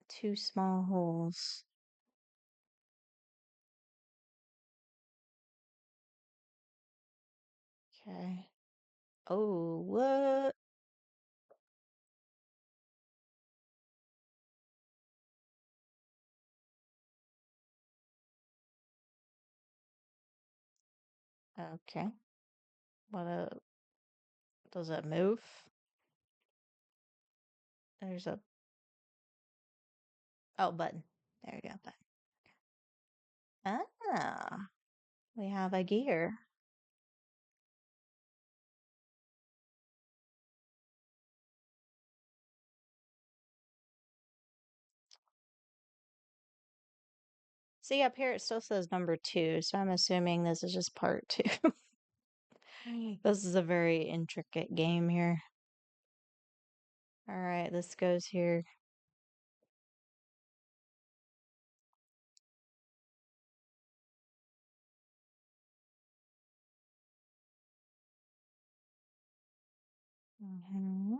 Two small holes. Okay. Oh, what? Okay. What does it move? There's a button. There we go, button. Ah, we have a gear. See up here it still says number 2, so I'm assuming this is just part 2. This is a very intricate game here. All right, this goes here. Hmm.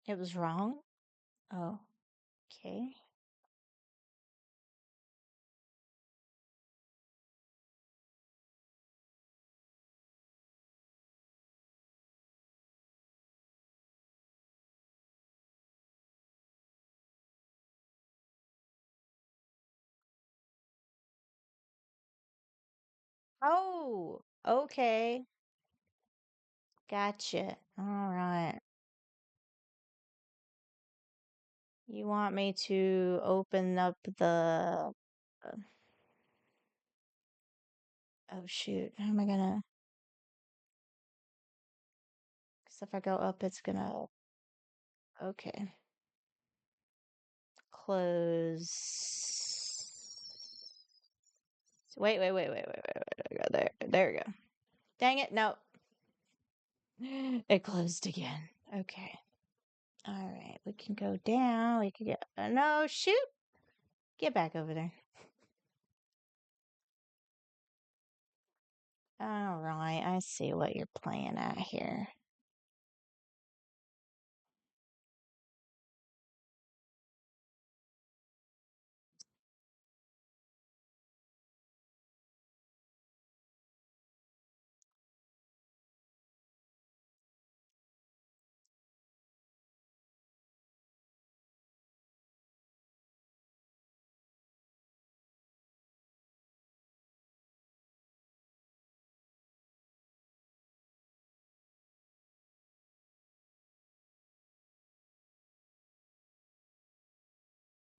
It was wrong. Oh, okay. Oh, okay. Gotcha. All right. You want me to open up the. Oh, shoot. How am I gonna. Because if I go up, it's gonna. Okay. Close. Wait. There we go. Dang it. No. It closed again. Okay. All right. We can go down. We can get. No, shoot. Get back over there. All right. I see what you're playing at here.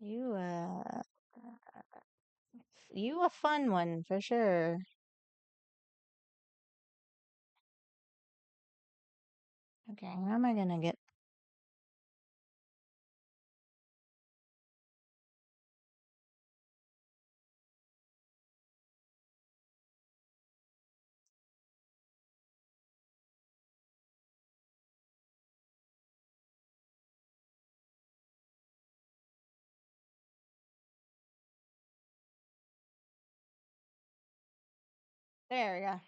You, uh. You a fun one for sure. Okay, how am I gonna get There we go.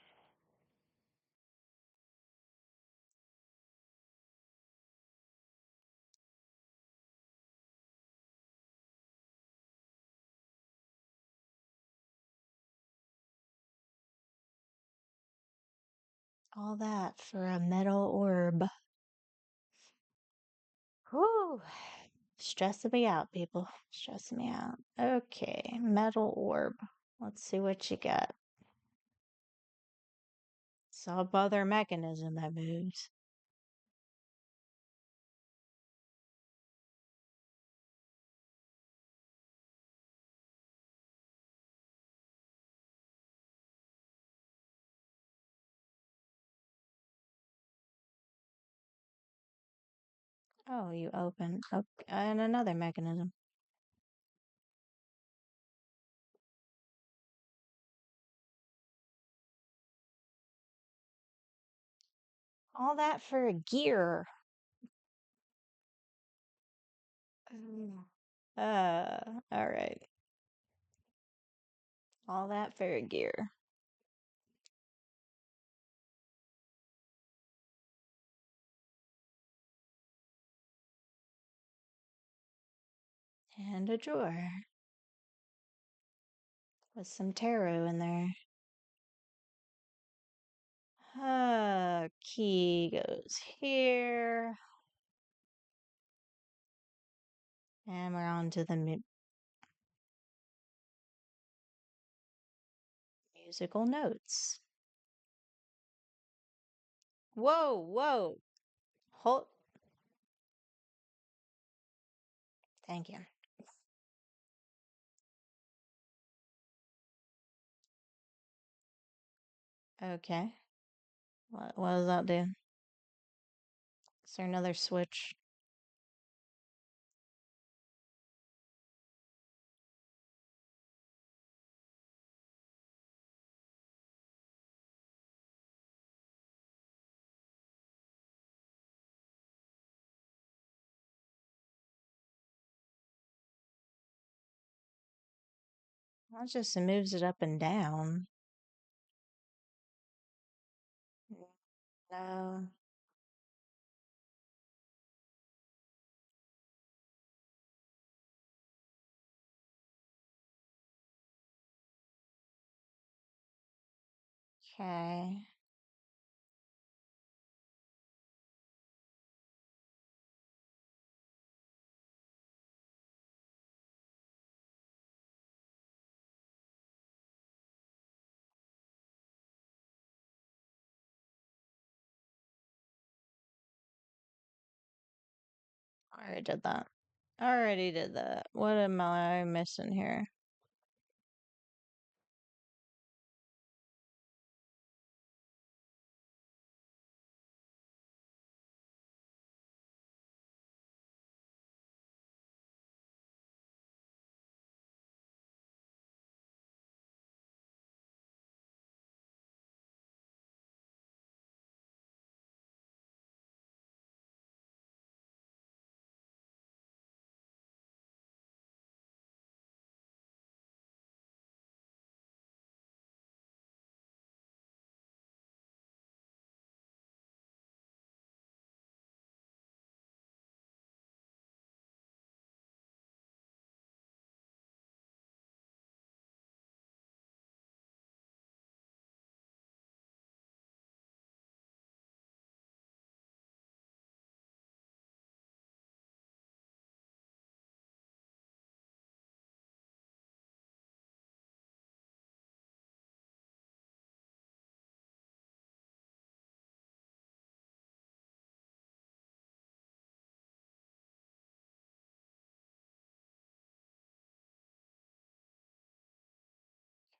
All that for a metal orb. Whew. Stressing me out, people. Stressing me out. Okay, metal orb. Let's see what you got. Some other mechanism that moves. Oh, you open. Okay, and another mechanism. All that for a gear. Mm. All right. All that for a gear. And a drawer with some tarot in there. Key goes here. And we're on to the musical notes. Whoa, whoa. Hold. Thank you. Okay. What does that do? Is there another switch? Well, it just moves it up and down. No. Okay. I already did that. I already did that. What am I missing here?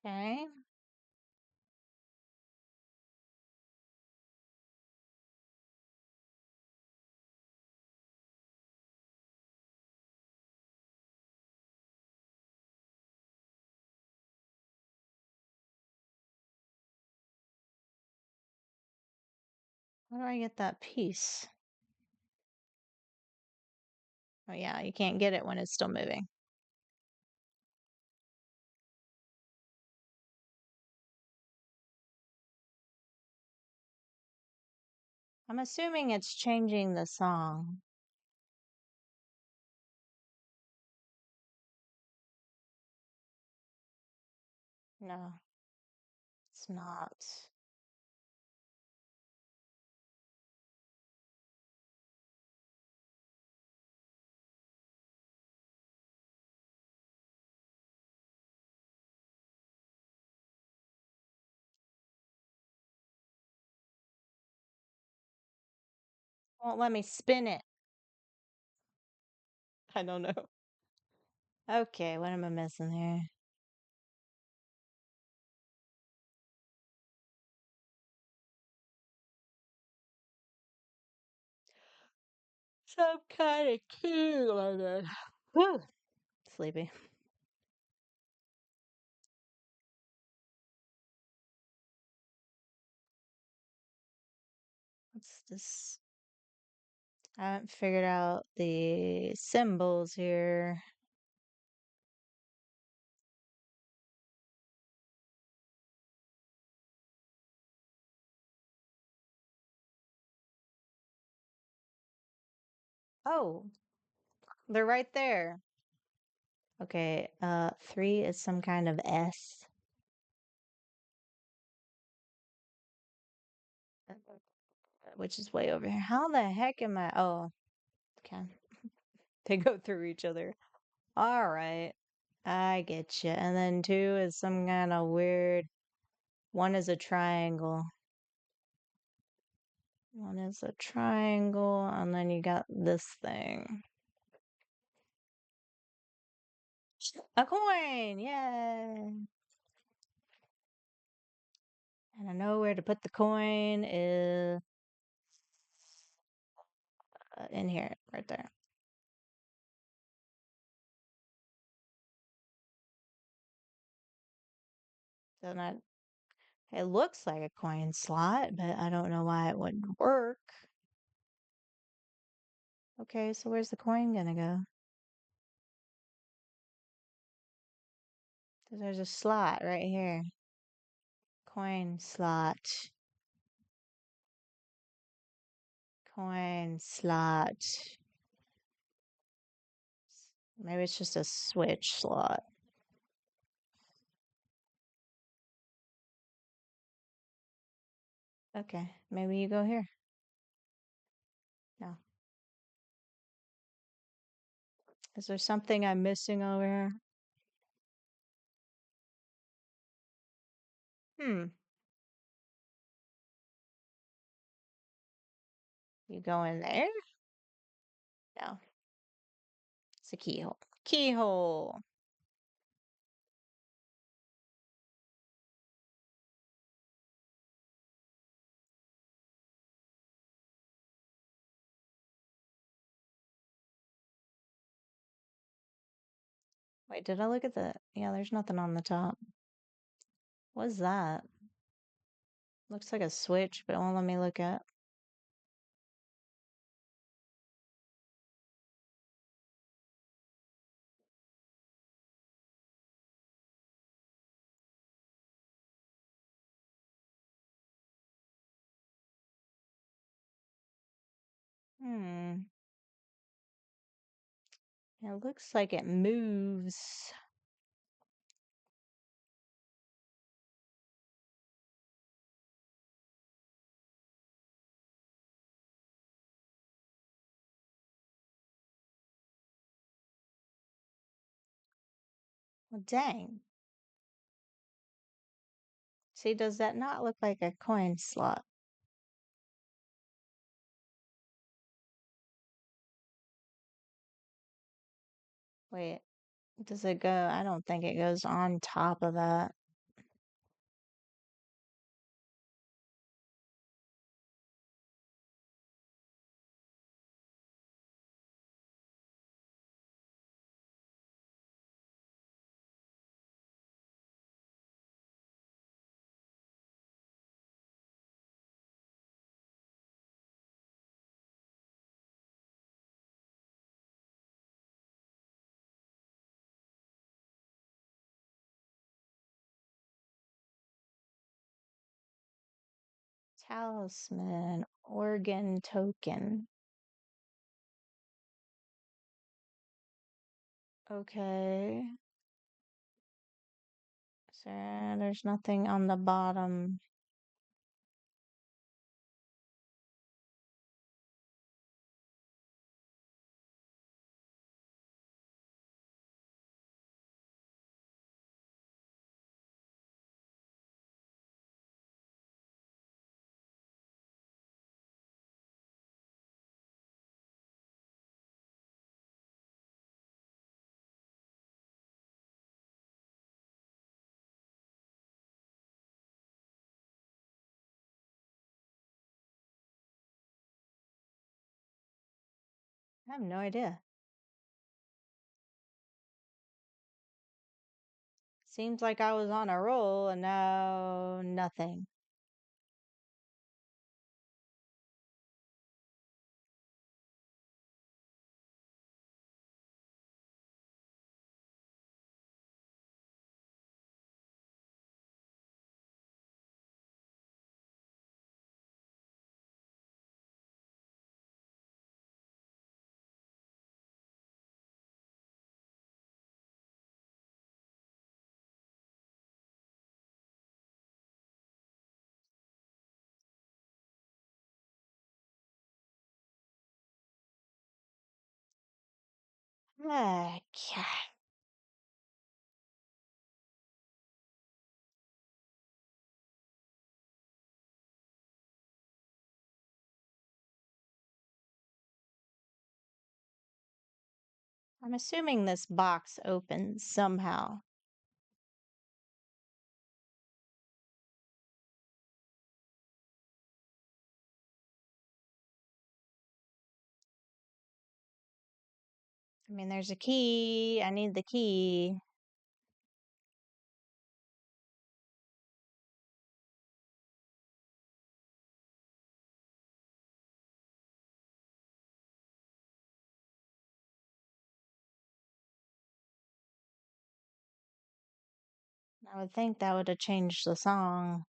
Okay. Where do I get that piece? Oh, yeah, you can't get it when it's still moving. I'm assuming it's changing the song. No, it's not. Won't let me spin it. I don't know. Okay, what am I missing here? Some kind of key on it. Whew. Sleepy. What's this? I haven't figured out the symbols here. Oh, they're right there. Okay, 3 is some kind of S, which is way over here. How the heck am I? Oh, okay. They go through each other. All right. I get you. And then 2 is some kind of weird. One is a triangle. One is a triangle, and then you got this thing. A coin! Yay! And I know where to put the coin is in here, right there. So not, it looks like a coin slot, but I don't know why it wouldn't work. Okay, so where's the coin gonna go? So there's a slot right here. Coin slot. Coin slot. Maybe it's just a switch slot. Okay, maybe you go here. No. Is there something I'm missing over here? Hmm. You go in there? No. It's a keyhole. Keyhole. Wait, did I look at the... Yeah, there's nothing on the top. What's that? Looks like a switch, but it won't let me look at. Hmm. It looks like it moves. Well, dang. See, does that not look like a coin slot? Wait, does it go? I don't think it goes on top of that. Talisman, organ token. Okay. So there's nothing on the bottom. I have no idea. Seems like I was on a roll and now nothing. Okay. I'm assuming this box opens somehow. I mean, there's a key. I need the key. I would think that would have changed the song.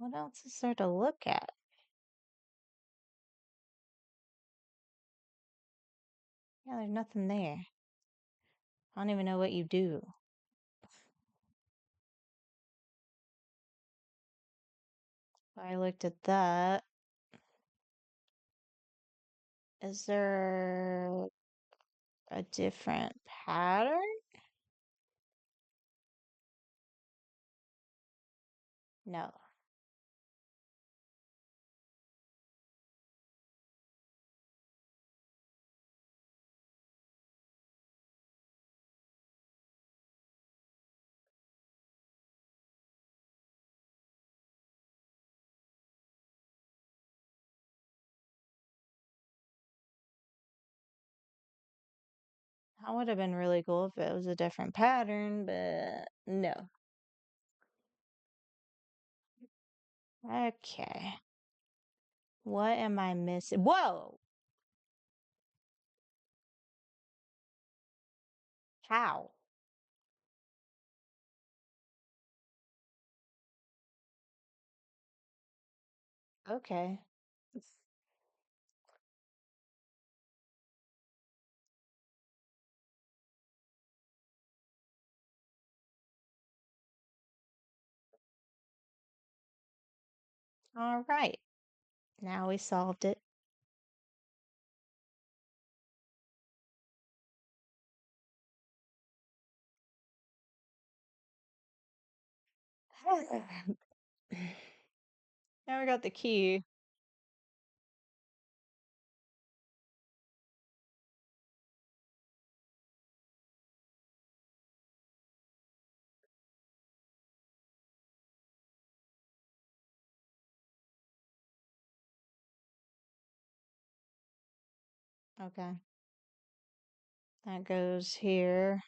What else is there to look at? Yeah, there's nothing there. I don't even know what you do. I looked at that. Is there a different pattern? No. That would have been really cool if it was a different pattern, but no. Okay. What am I missing? Whoa! How? Okay. All right. Now we solved it. Now we got the key. Okay. That goes here.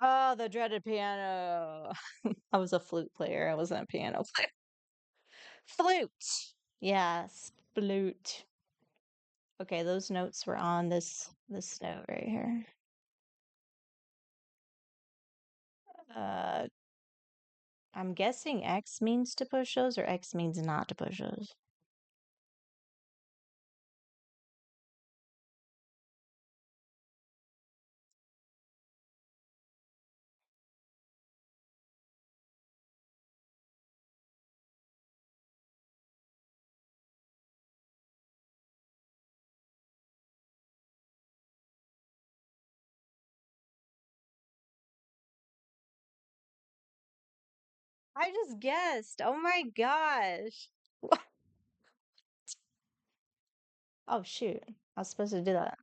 Oh, the dreaded piano. I was a flute player. I wasn't a piano player. Flute. Yes, flute. Okay, those notes were on this note right here. Uh, I'm guessing X means to push those or X means not to push those. I just guessed. Oh my gosh. Oh shoot. I was supposed to do that.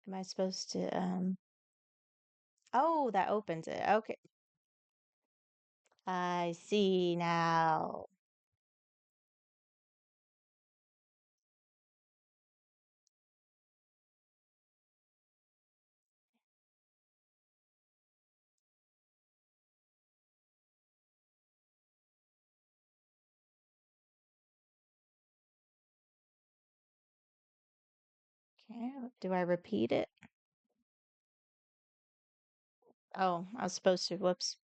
Am I supposed to Oh, that opens it. Okay. I see now. Okay. Do I repeat it? Oh, I was supposed to. Whoops.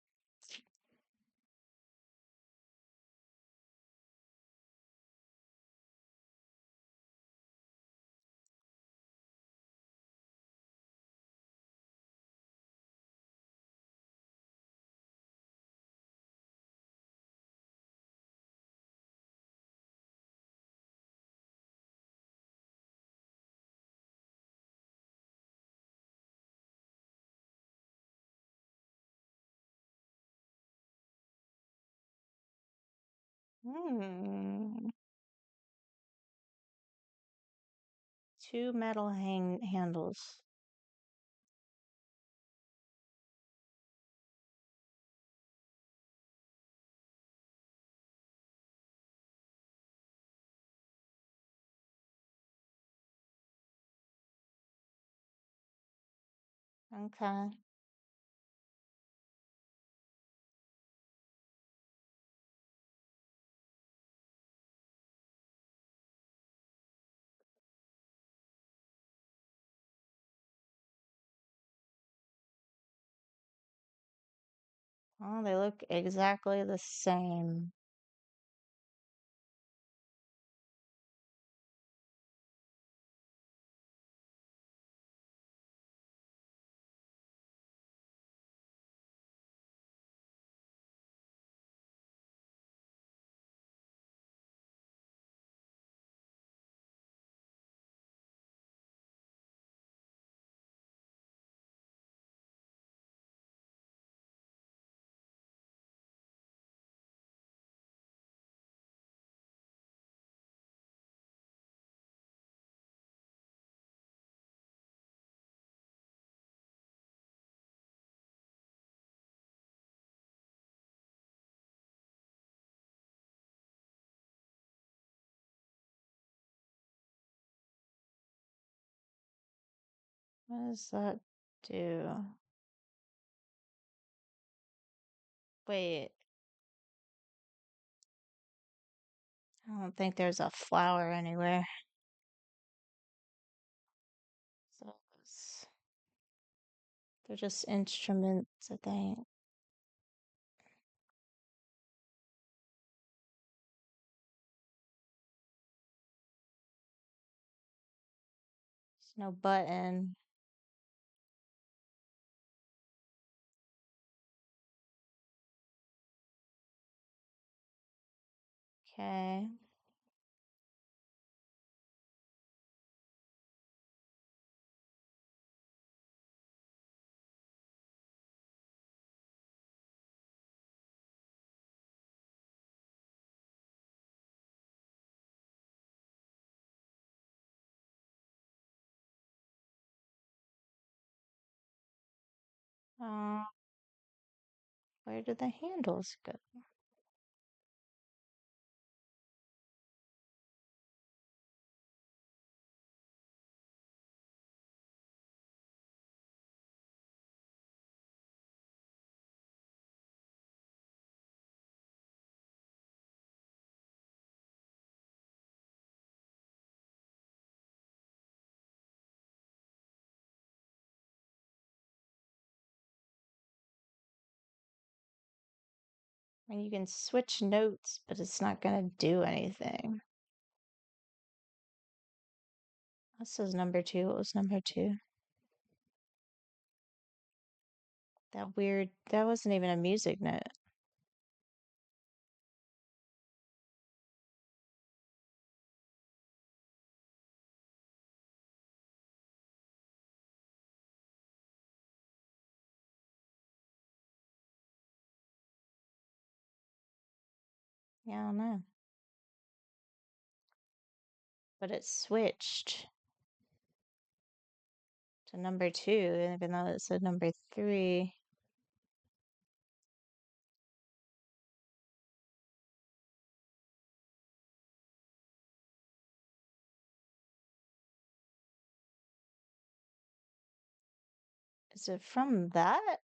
Hmm. Two metal handles. Okay. Oh, they look exactly the same. What does that do? Wait, I don't think there's a flower anywhere. So they're just instruments, I think. There's no button. Okay. Uh, where do the handles go? And you can switch notes, but it's not going to do anything. This is number two. What was number two? That weird, that wasn't even a music note. Yeah, I don't know. But it switched to number two, even though it said number three. Is it from that?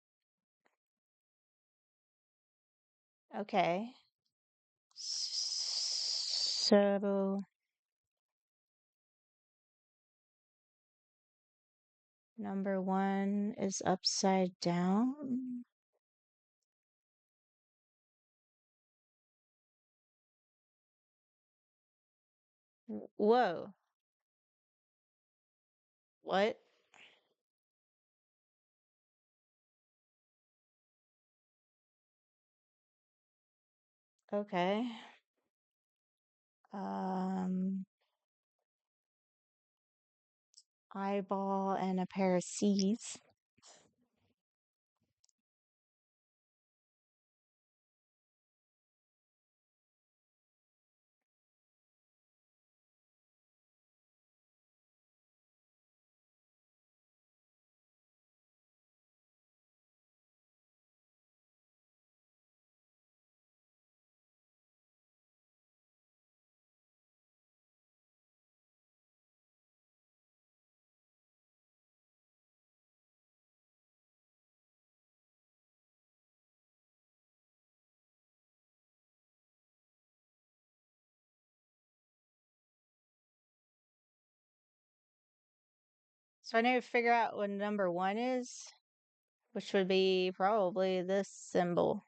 Okay. So number one is upside down. Whoa. What? Okay. Um, eyeball and a pair of C's. So I need to figure out what number one is, which would be probably this symbol.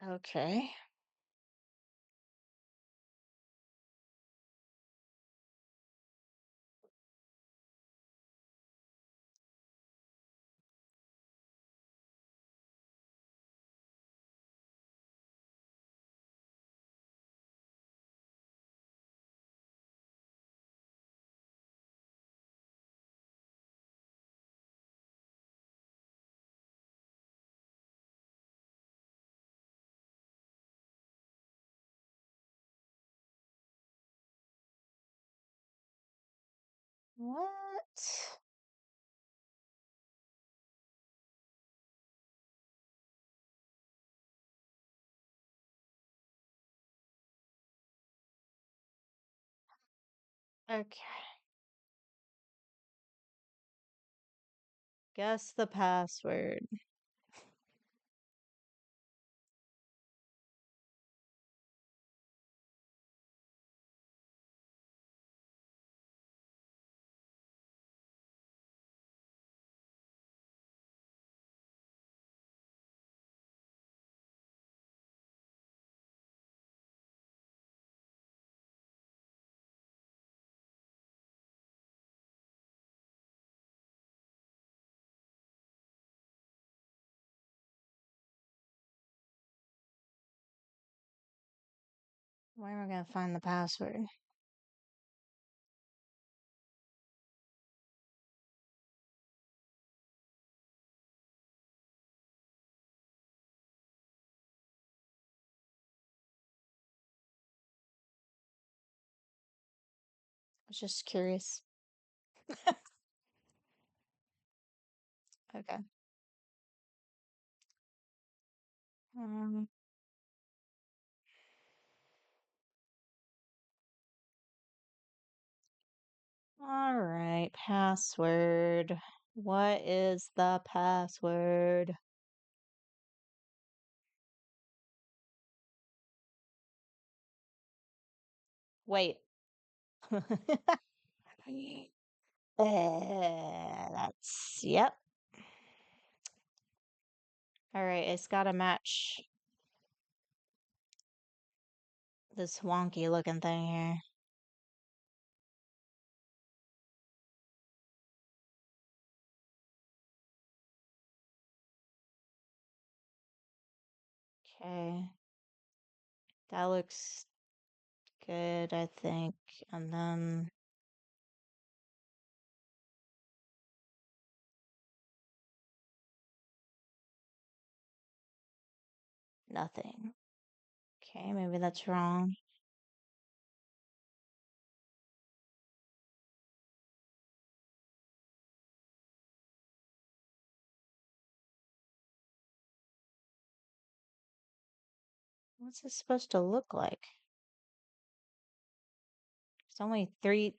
Okay. What? Okay. Guess the password. Where am I gonna find the password? I was just curious. Okay. Um, all right, password. What is the password? Wait. That's, yep. All right, it's got to match this wonky looking thing here. Okay. That looks good, I think. And then nothing. Okay, maybe that's wrong. What's this supposed to look like? There's only three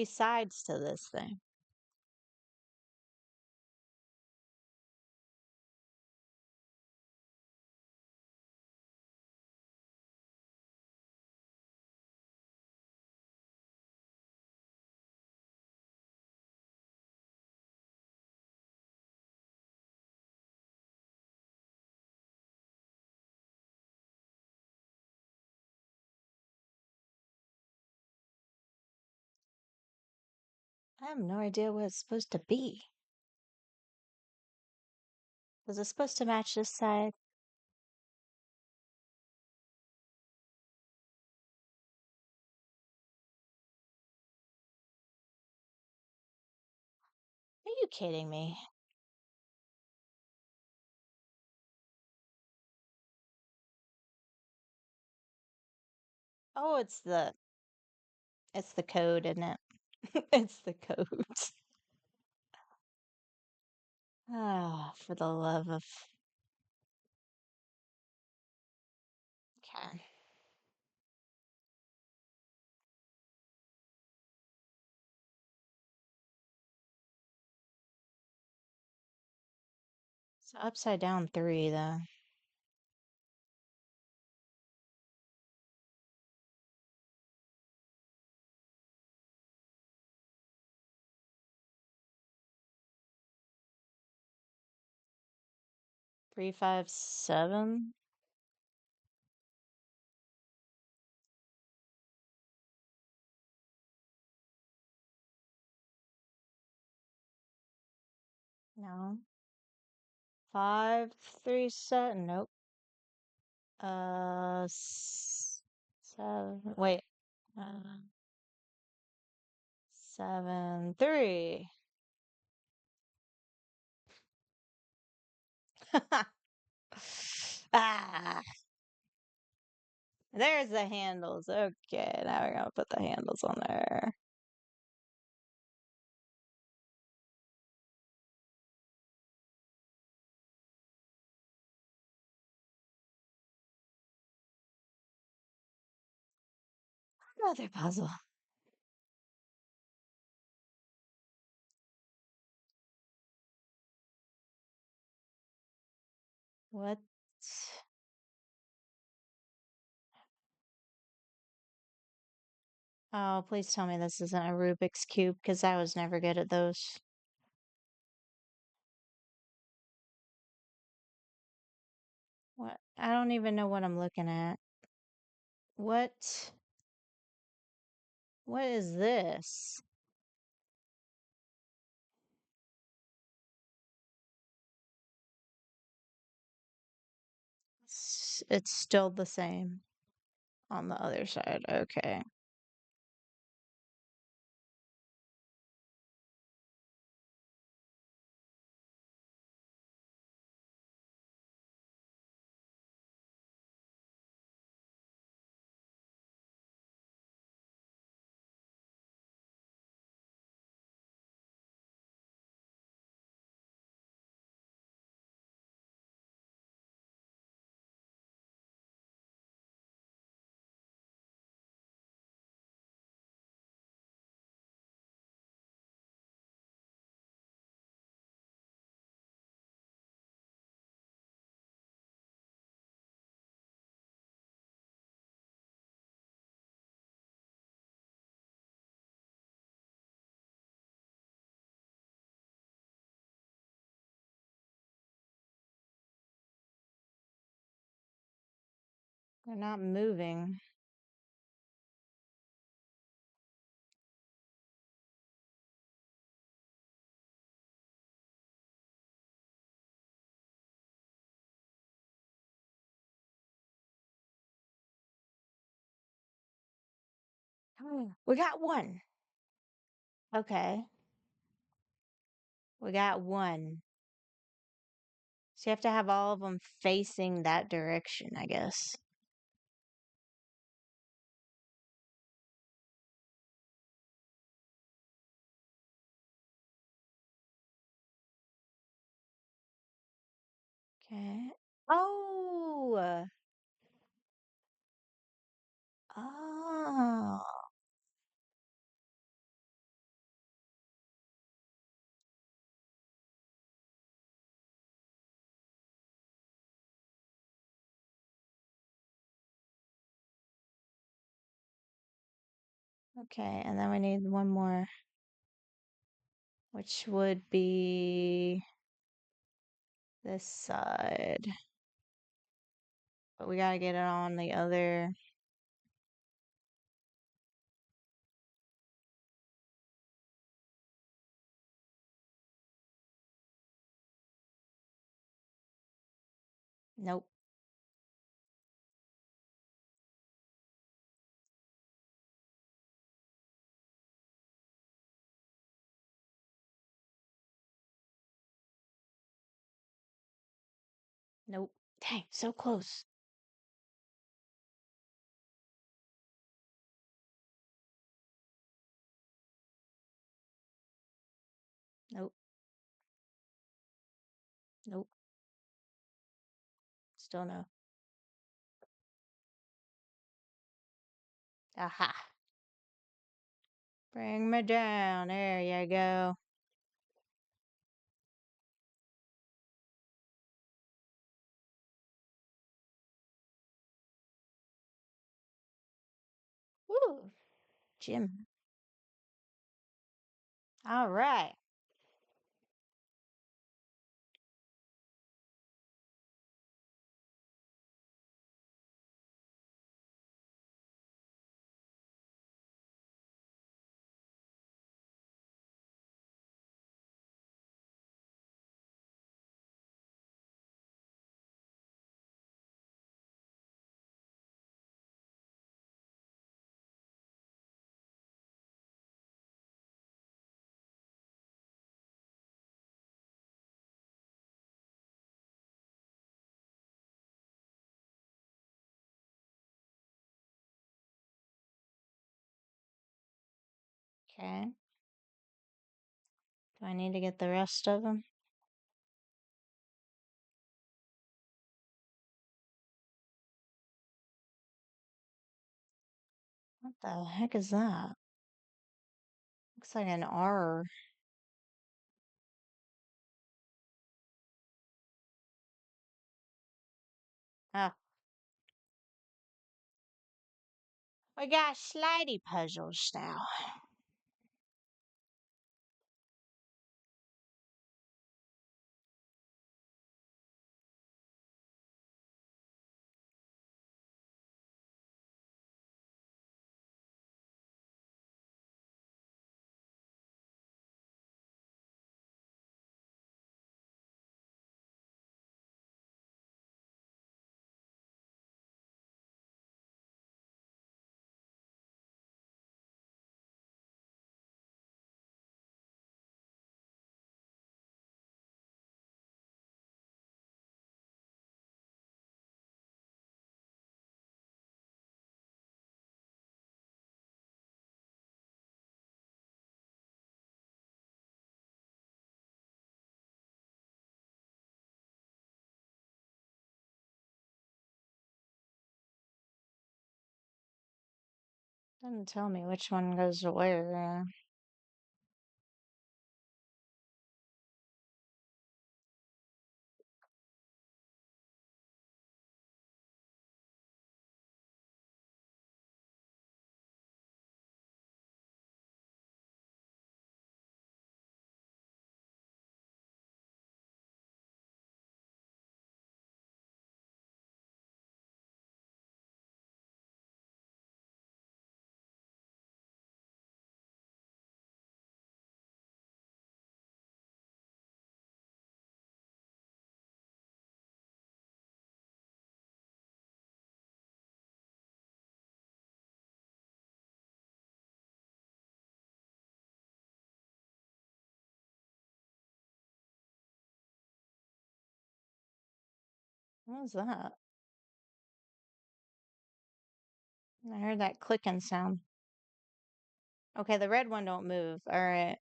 sides to this thing. I have no idea what it's supposed to be. Was it supposed to match this side? Are you kidding me? Oh, it's the code, isn't it? It's the code. Ah, for the love of. Okay. So upside down 3, though. 3, 5, 7. No. 5, 3, 7. Nope. 7. Wait. Uh, 7, 3. Ah, there's the handles. Okay, now we're gonna put the handles on there. Another puzzle. What? Oh, please tell me this isn't a Rubik's Cube, because I was never good at those. What? I don't even know what I'm looking at. What? What is this? It's still the same on the other side. Okay. They're not moving. We got one. Okay. We got one. So you have to have all of them facing that direction, I guess. Okay. Oh. Oh. Okay, and then we need one more, which would be this side. But we gotta get it on the other. Nope. Nope. Dang, so close. Nope. Nope. Still no. Aha. Bring me down. There you go. Woo. Jim. All right. Okay. Do I need to get the rest of them? What the heck is that? Looks like an R. Oh, we got slidey puzzles now. Doesn't tell me which one goes to where. What was that? I heard that clicking sound. Okay, the red one don't move. All right.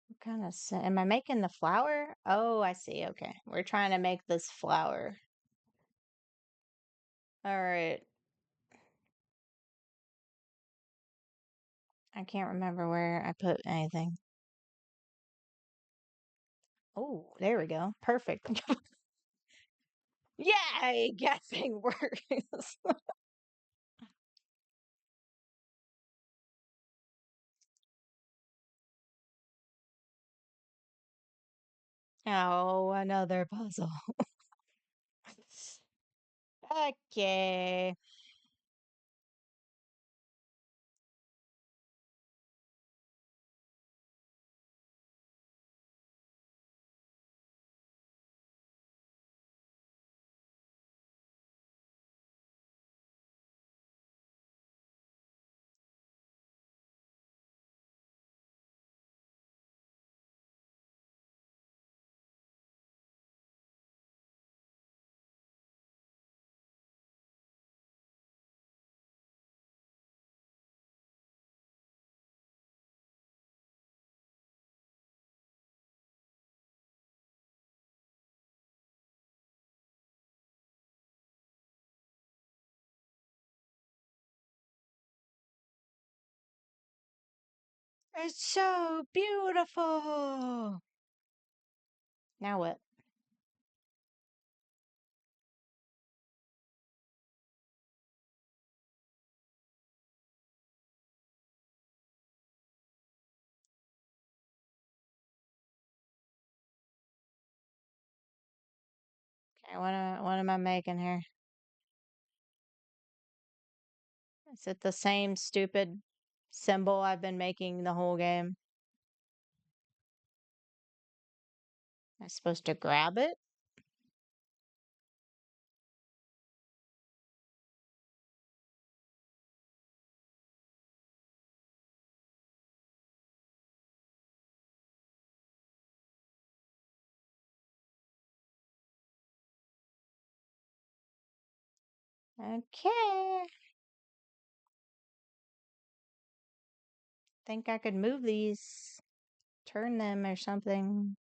What kind of am I making the flower? Oh, I see. Okay. We're trying to make this flower. All right. I can't remember where I put anything. Oh, there we go. Perfect. Yay! Guessing works. Oh, another puzzle. Okay. It's so beautiful. Now what? Okay, what am I making here? Is it the same stupid symbol I've been making the whole game? I'm supposed to grab it? Okay. Think I could move these, turn them or something.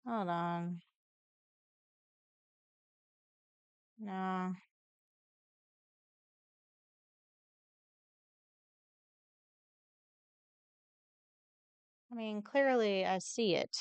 Hold on. No. I mean, clearly I see it.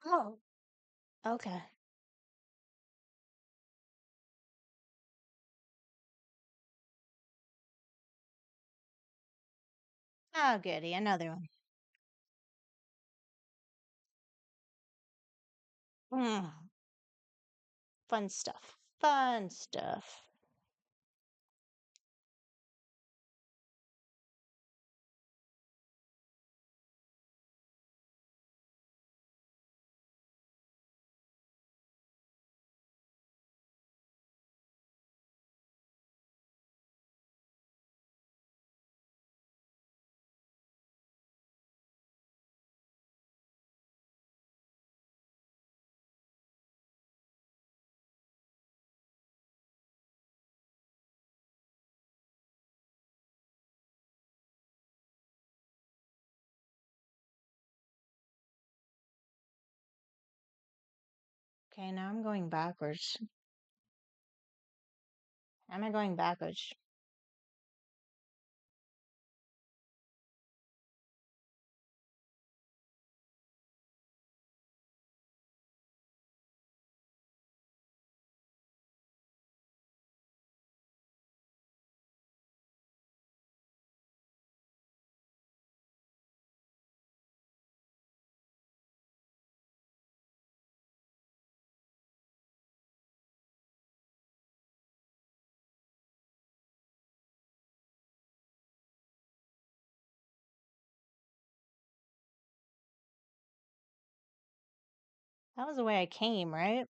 Oh. Okay. Oh, goody. Another one. Mm, fun stuff. Fun stuff. Okay, now I'm going backwards. Am I going backwards? That was the way I came, right?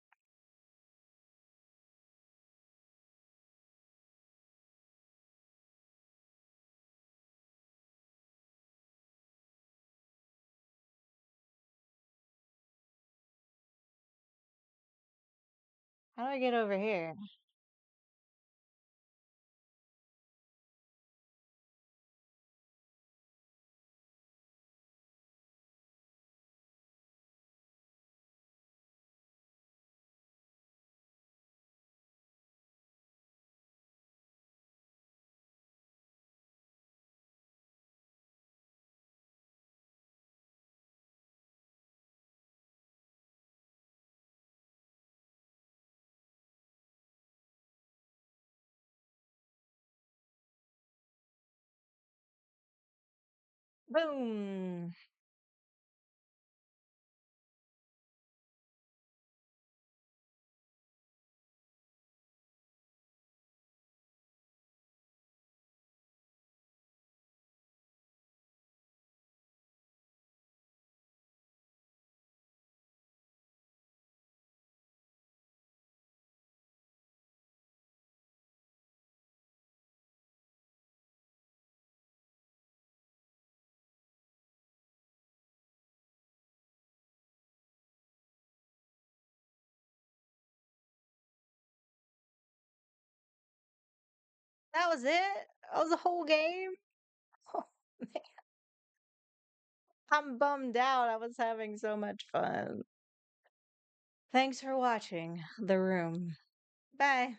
How do I get over here? Boom. That was it? That was the whole game? Oh, man. I'm bummed out. I was having so much fun. Thanks for watching The Room. Bye.